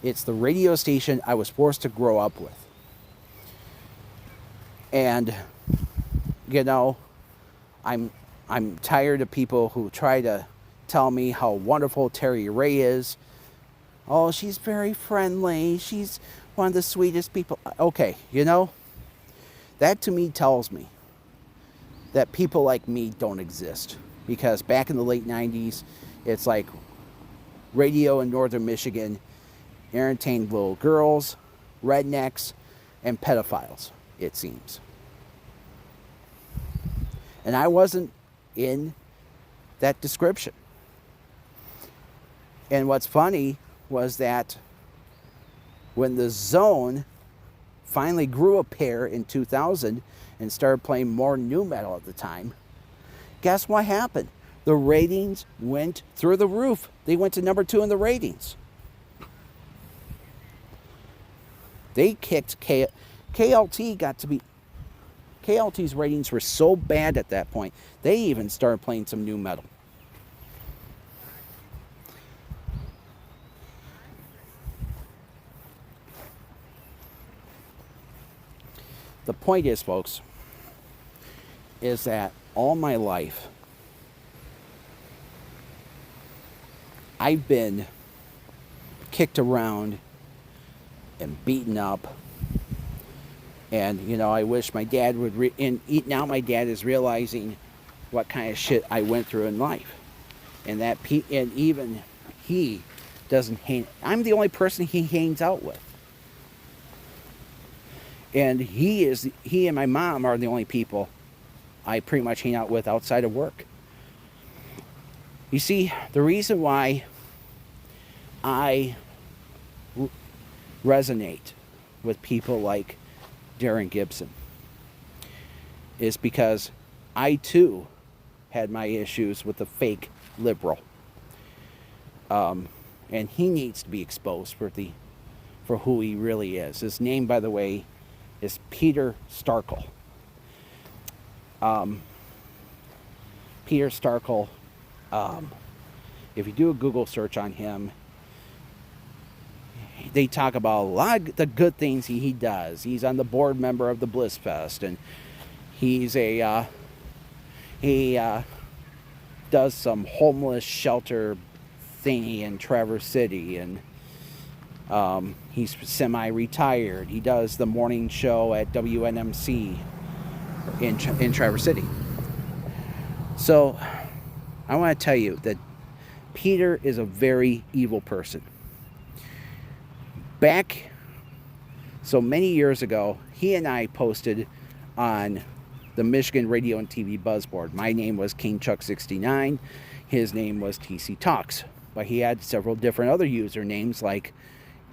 It's the radio station I was forced to grow up with. And, you know, I'm tired of people who try to tell me how wonderful Terry Ray is. Oh, she's very friendly. She's one of the sweetest people. Okay, you know, that to me tells me that people like me don't exist. Because back in the late 90s, it's like radio in northern Michigan entertained little girls, rednecks, and pedophiles, it seems. And I wasn't in that description. And what's funny was that when the Zone finally grew a pair in 2000 and started playing more nu metal at the time, guess what happened? The ratings went through the roof. They went to number 2 in the ratings. They kicked KLT got to be... KLT's ratings were so bad at that point, they even started playing some nu metal. The point is, folks, is that all my life, I've been kicked around and beaten up. And, you know, I wish my dad would... now my dad is realizing what kind of shit I went through in life. And that and even he doesn't hang... I'm the only person he hangs out with. And he and my mom are the only people I pretty much hang out with outside of work. You see, the reason why I resonate with people like Darren Gibson is because I too had my issues with the fake liberal. And he needs to be exposed for who he really is. His name, by the way, is Peter Starkle. Peter Starkle, if you do a Google search on him, they talk about a lot of the good things he does. He's on the board member of the Bliss Fest, and he does some homeless shelter thingy in Traverse City, and he's semi-retired. He does the morning show at WNMC in Traverse City. So I want to tell you that Peter is a very evil person. Back so many years ago, he and I posted on the Michigan Radio and TV Buzzboard. My name was King Chuck 69. His name was TC Talks. But he had several different other usernames like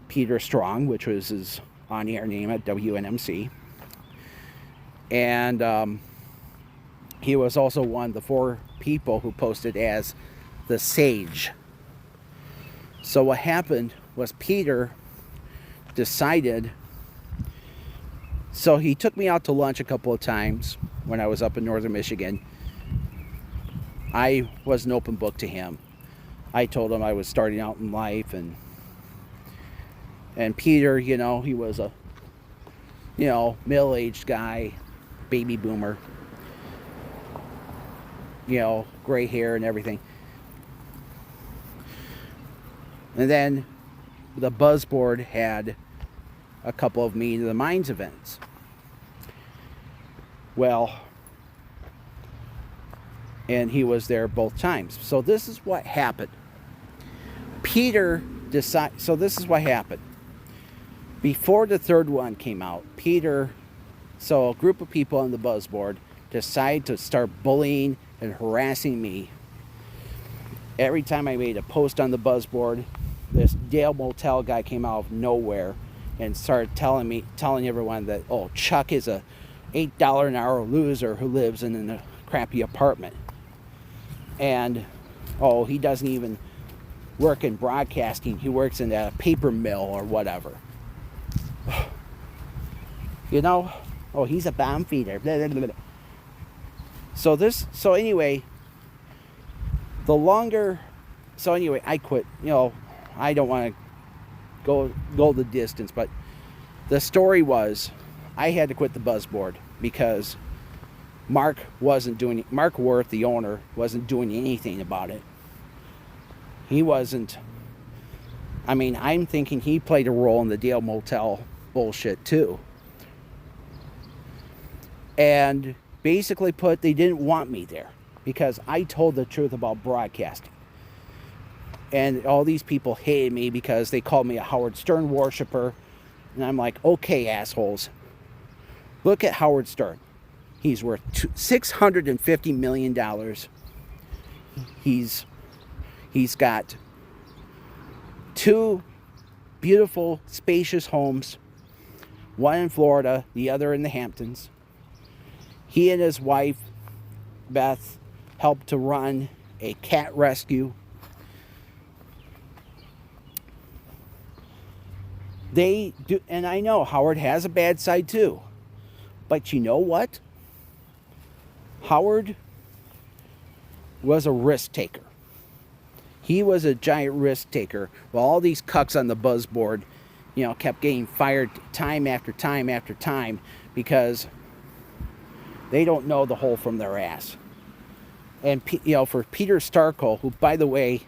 Peter Strong, which was his on-air name at WNMC. And he was also one of the 4 people who posted as the Sage. So what happened was Peter decided... So he took me out to lunch a couple of times when I was up in northern Michigan. I was an open book to him. I told him I was starting out in life, and Peter, you know, he was a, you know, middle-aged guy, baby boomer, you know, gray hair and everything. And then the Buzzboard had a couple of Meeting of the Minds events. Well, and he was there both times. So this is what happened. So this is what happened. Before the third one came out, so a group of people on the Buzzboard decided to start bullying and harassing me. Every time I made a post on the Buzzboard, this Dale Motel guy came out of nowhere and started telling everyone that, oh, Chuck is a $8 an hour loser who lives in a crappy apartment. And, oh, he doesn't even work in broadcasting. He works in a paper mill or whatever. You know? Oh, he's a bomb feeder. Blah, blah, blah, blah. So anyway, I quit. You know, I don't want to go the distance, but the story was I had to quit the buzzboard because Mark Worth, the owner, wasn't doing anything about it. He wasn't. I mean, I'm thinking he played a role in the Dale Motel bullshit too. And basically they didn't want me there because I told the truth about broadcasting. And all these people hated me because they called me a Howard Stern worshiper. And I'm like, okay, assholes. Look at Howard Stern. He's worth $650 million. He's got 2 beautiful, spacious homes. One in Florida, the other in the Hamptons. He and his wife, Beth, helped to run a cat rescue. They do, and I know Howard has a bad side too. But you know what? Howard was a risk taker. He was a giant risk taker. While all these cucks on the buzzboard, you know, kept getting fired time after time after time because they don't know the hole from their ass. And, you know, for Peter Starko, who, by the way,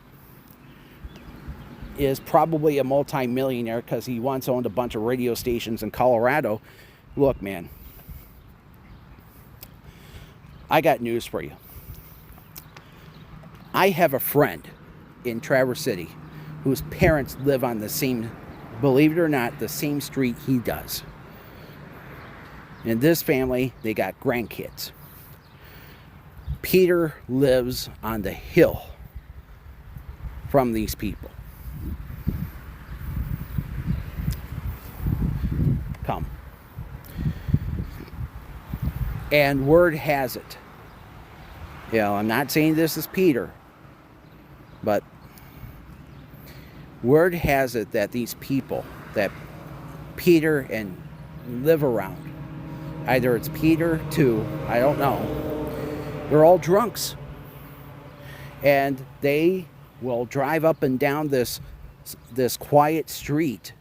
is probably a multi-millionaire because he once owned a bunch of radio stations in Colorado. Look, man, I got news for you. I have a friend in Traverse City whose parents live on the same, believe it or not, the same street he does. In this family, they got grandkids. Peter lives on the hill from these people. Come. And word has it. You know, I'm not saying this is Peter, but word has it that these people that Peter and live around, either it's Peter too, I don't know, they're all drunks. And they will drive up and down this quiet street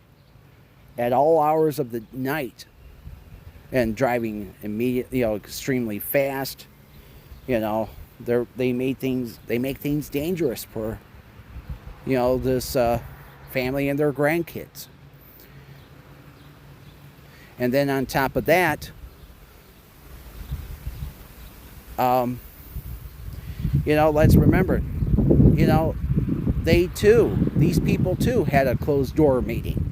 at all hours of the night and driving immediately, you know, extremely fast. You know, they make things dangerous for, you know, this family and their grandkids. And then on top of that, you know, let's remember, you know, these people too had a closed door meeting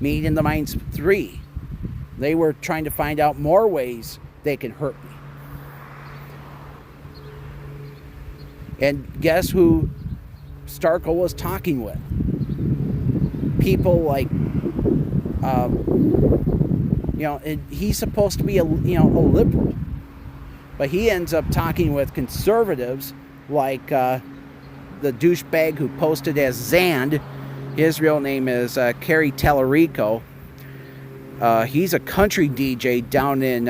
in the Minds 3. They were trying to find out more ways they can hurt me. And guess who Starko was talking with? People like, you know, he's supposed to be a liberal, but he ends up talking with conservatives like the douchebag who posted as Zand. His real name is Kerry Tallarico. He's a country DJ down in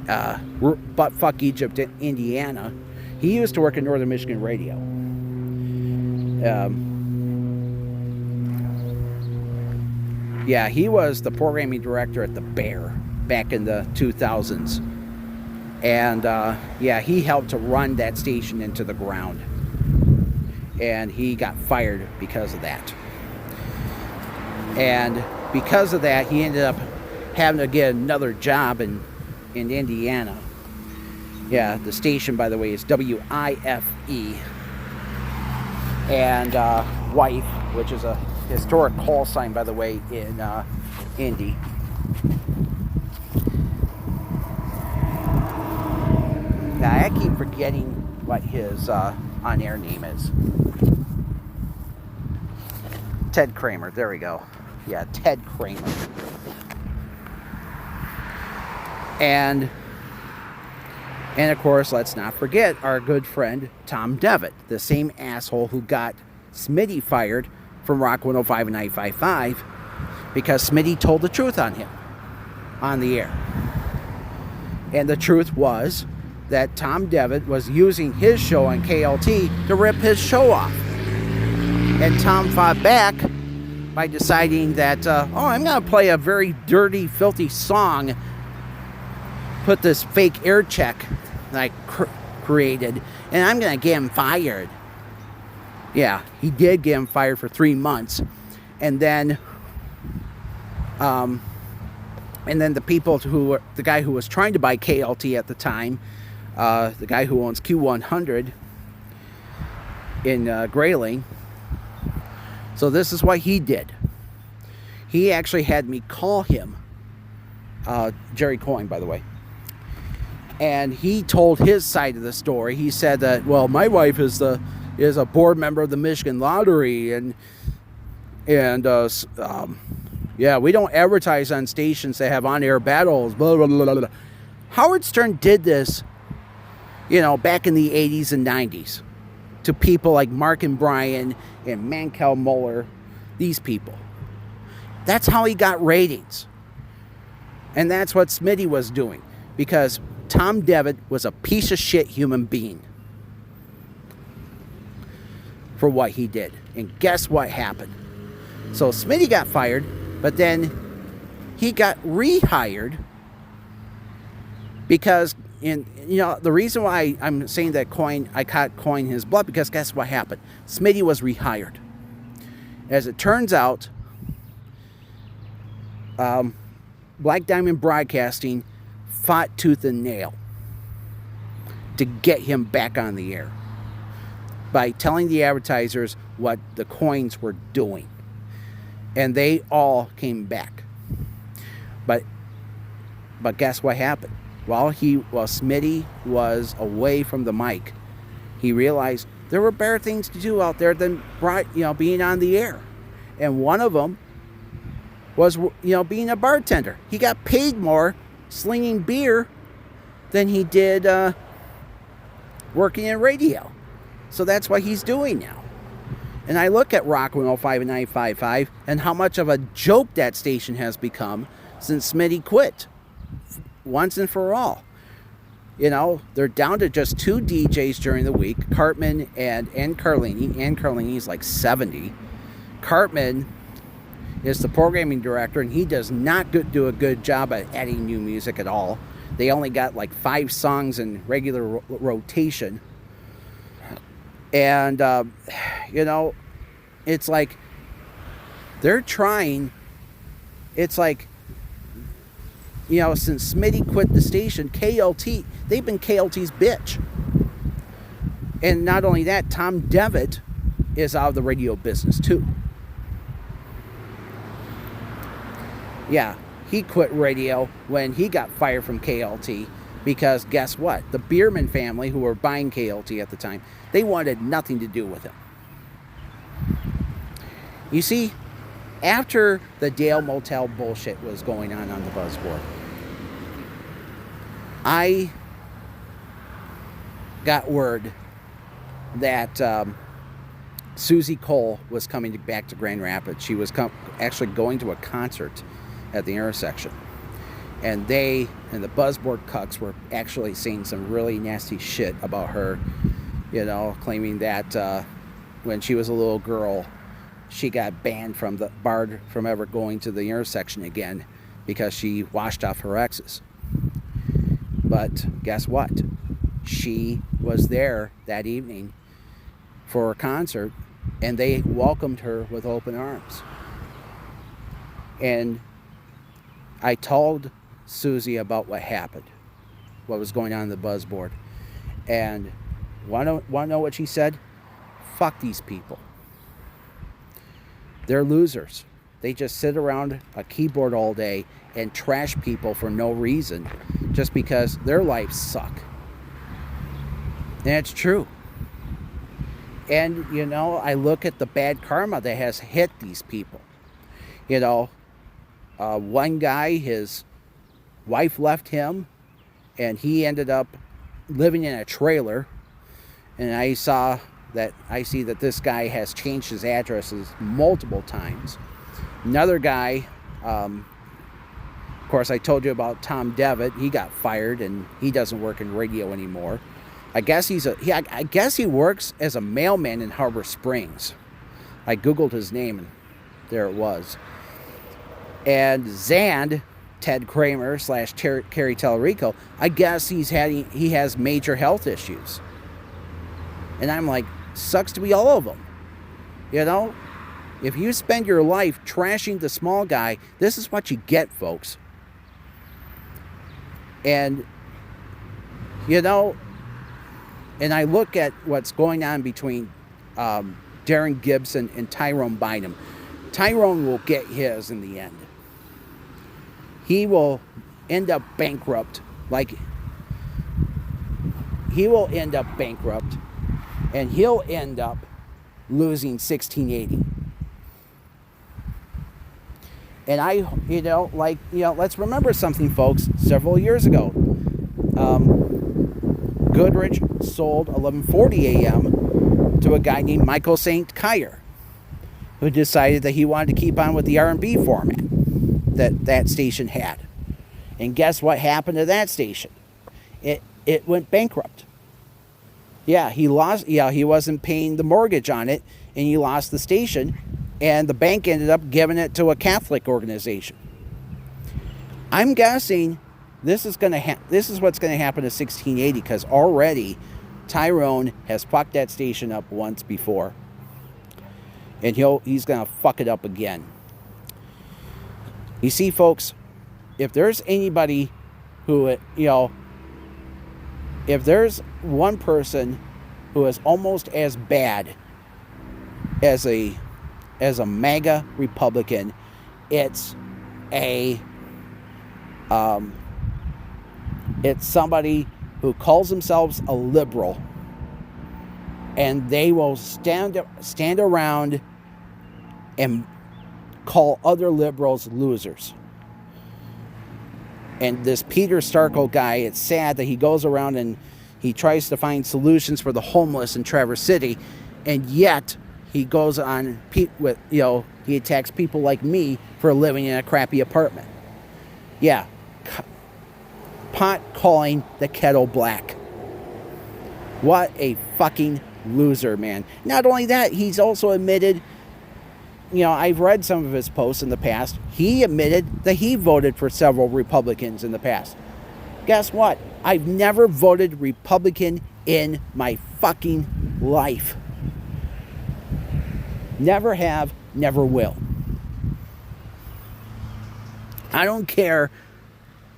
buttfuck Egypt, Indiana. He used to work in Northern Michigan Radio. Yeah, he was the programming director at the Bear back in the 2000s. And yeah, he helped to run that station into the ground. And he got fired because of that. And because of that, he ended up having to get another job in Indiana. Yeah, the station, by the way, is WIFE. And Wife, which is a historic call sign, by the way, in Indy. Now, I keep forgetting what his on-air name is. Ted Kramer, there we go. Yeah, Ted Kramer. And of course, let's not forget our good friend Tom Devitt, the same asshole who got Smitty fired from Rock 105 and 955 because Smitty told the truth on him on the air. And the truth was that Tom Devitt was using his show on KLT to rip his show off. And Tom fought back by deciding that, I'm going to play a very dirty, filthy song, put this fake air check that I created, and I'm going to get him fired. Yeah, he did get him fired for 3 months. And then the people the guy who was trying to buy KLT at the time, the guy who owns Q100 in Grayling. So this is what he did. He actually had me call him, Jerry Coyne, by the way. And he told his side of the story. He said that, well, my wife is a board member of the Michigan Lottery, and yeah, we don't advertise on stations that have on-air battles, blah, blah, blah, blah. Howard Stern did this, back in the 80s and 90s to people like Mark and Brian and Mankel Muller, these people. That's how he got ratings. And that's what Smitty was doing, because Tom Devitt was a piece of shit human being for what he did. And guess what happened? So Smitty got fired, but then he got rehired because, the reason why I'm saying that I caught Coyne his blood, because guess what happened? Smitty was rehired. As it turns out, Black Diamond Broadcasting fought tooth and nail to get him back on the air by telling the advertisers what the Coynes were doing. And they all came back. But guess what happened? While Smitty was away from the mic, he realized there were better things to do out there than being on the air. And one of them was being a bartender. He got paid more slinging beer than he did working in radio. So that's what he's doing now. And I look at Rock 105 and 955 and how much of a joke that station has become since Smitty quit once and for all. They're down to just 2 DJs during the week, Cartman and Carlini. And Carlini's like 70. Cartman is the programming director, and he does not do a good job at adding new music at all. They only got like 5 songs in regular rotation. And, it's like they're trying. It's like, since Smitty quit the station, KLT, they've been KLT's bitch. And not only that, Tom Devitt is out of the radio business too. Yeah, he quit radio when he got fired from KLT because guess what? The Bierman family, who were buying KLT at the time, they wanted nothing to do with him. You see, after the Dale Motel bullshit was going on the buzzboard, I got word that Susie Cole was coming back to Grand Rapids. She was actually going to a concert at the intersection. And the buzzboard cucks were actually saying some really nasty shit about her, claiming that when she was a little girl, she got banned barred from ever going to the intersection again because she washed off her exes. But guess what? She was there that evening for a concert, and they welcomed her with open arms. And I told Susie about what happened, what was going on in the buzzboard. And want to know what she said? Fuck these people. They're losers. They just sit around a keyboard all day and trash people for no reason just because their lives suck. And it's true. And, you know, I look at the bad karma that has hit these people. You know, one guy, his wife left him, and he ended up living in a trailer. And I see that this guy has changed his addresses multiple times. Another guy, of course, I told you about Tom Devitt. He got fired, and he doesn't work in radio anymore. I guess I guess he works as a mailman in Harbor Springs. I googled his name, and there it was. And Zand, Ted Kramer / Kerry Tallarico, I guess he has major health issues. And I'm like, sucks to be all of them. You know, if you spend your life trashing the small guy, this is what you get, folks. And, you know, and I look at what's going on between Darren Gibson and Tyrone Bynum. Tyrone will get his in the end. He will end up bankrupt. And he'll end up losing 1680. And let's remember something, folks. Several years ago, Goodrich sold 1140 AM to a guy named Michael St. Cyr, who decided that he wanted to keep on with the R&B format that station had. And guess what happened to that station? It went bankrupt. Yeah, he wasn't paying the mortgage on it, and he lost the station, and the bank ended up giving it to a Catholic organization. I'm guessing this is what's going to happen to 1680, because already Tyrone has fucked that station up once before, and he's going to fuck it up again. You see, folks, if there's anybody who, if there's one person who is almost as bad as a MAGA Republican, it's somebody who calls themselves a liberal, and they will stand around and call other liberals losers. And this Peter Starkle guy, it's sad that he goes around and he tries to find solutions for the homeless in Traverse City, and yet he goes on he attacks people like me for living in a crappy apartment. Yeah, pot calling the kettle black. What a fucking loser, man. Not only that, he's also admitted, I've read some of his posts in the past. He admitted that he voted for several Republicans in the past. Guess what? I've never voted Republican in my fucking life. Never have, never will. I don't care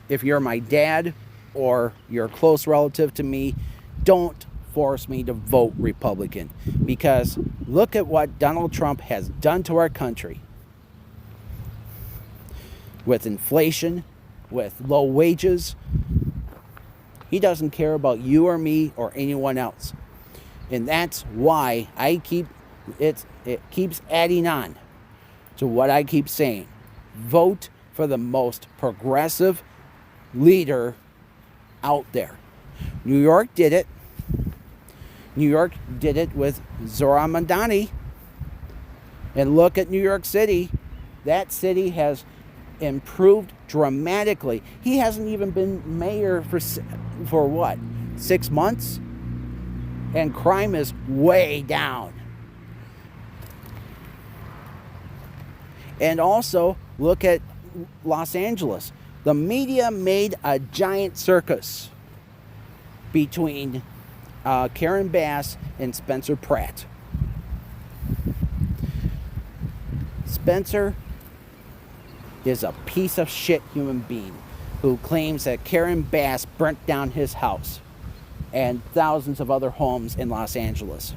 if you're my dad or you're a close relative to me. Don't force me to vote Republican, because look at what Donald Trump has done to our country. With inflation, with low wages, he doesn't care about you or me or anyone else. And that's why it keeps adding on to what I keep saying. Vote for the most progressive leader out there. New York did it. New York did it with Zohran Mamdani. And look at New York City. That city has improved dramatically. He hasn't even been mayor for what? 6 months? And crime is way down. And also, look at Los Angeles. The media made a giant circus between Karen Bass and Spencer Pratt. Spencer is a piece of shit human being who claims that Karen Bass burnt down his house and thousands of other homes in Los Angeles.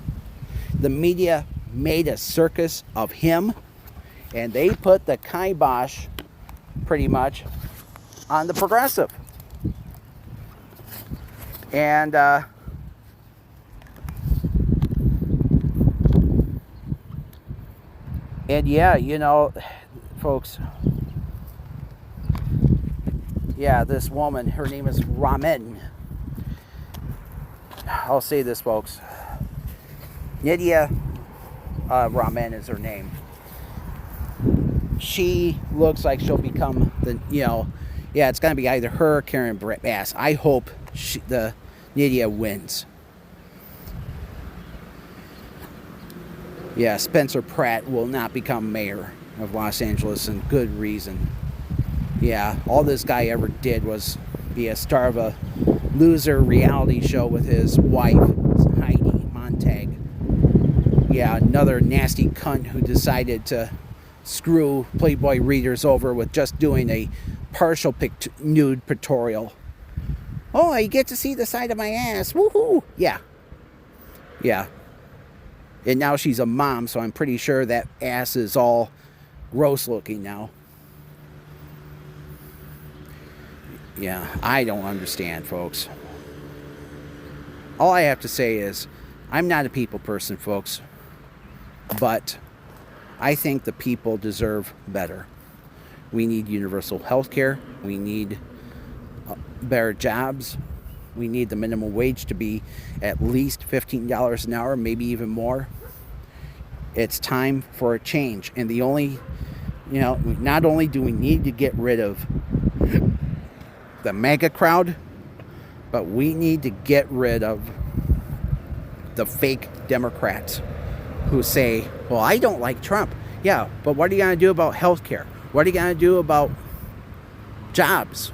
The media made a circus of him, and they put the kibosh pretty much on the progressive. And And yeah, you know, folks, yeah, this woman, her name is Ramen. I'll say this, folks. Nydia Ramen is her name. She looks like she'll become the, you know, yeah, it's going to be either her or Karen Bass. I hope the Nydia wins. Yeah, Spencer Pratt will not become mayor of Los Angeles, and good reason. Yeah, all this guy ever did was be a star of a loser reality show with his wife, Heidi Montag. Yeah, another nasty cunt who decided to screw Playboy readers over with just doing a partial nude pictorial. Oh, I get to see the side of my ass. Woohoo! Yeah. Yeah. And now she's a mom, so I'm pretty sure that ass is all gross looking now. Yeah, I don't understand, folks. All I have to say is, I'm not a people person, folks. But I think the people deserve better. We need universal health care. We need better jobs. We need the minimum wage to be at least $15 an hour, maybe even more. It's time for a change. And the only, you know, not only do we need to get rid of the MAGA crowd, but we need to get rid of the fake Democrats who say, well, I don't like Trump. Yeah, but what are you going to do about health care? What are you going to do about jobs,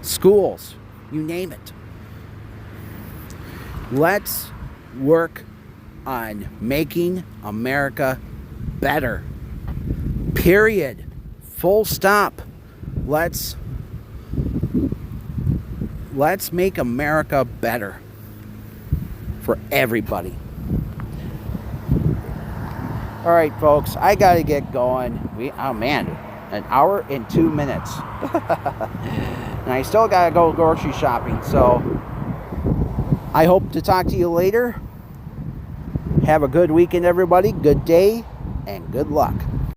schools, you name it? Let's work on making America better. Period. Full stop. Let's make America better for everybody. All right, folks, I got to get going. Oh, man, an hour and 2 minutes. And I still got to go grocery shopping. So I hope to talk to you later. Have a good weekend, everybody. Good day and good luck.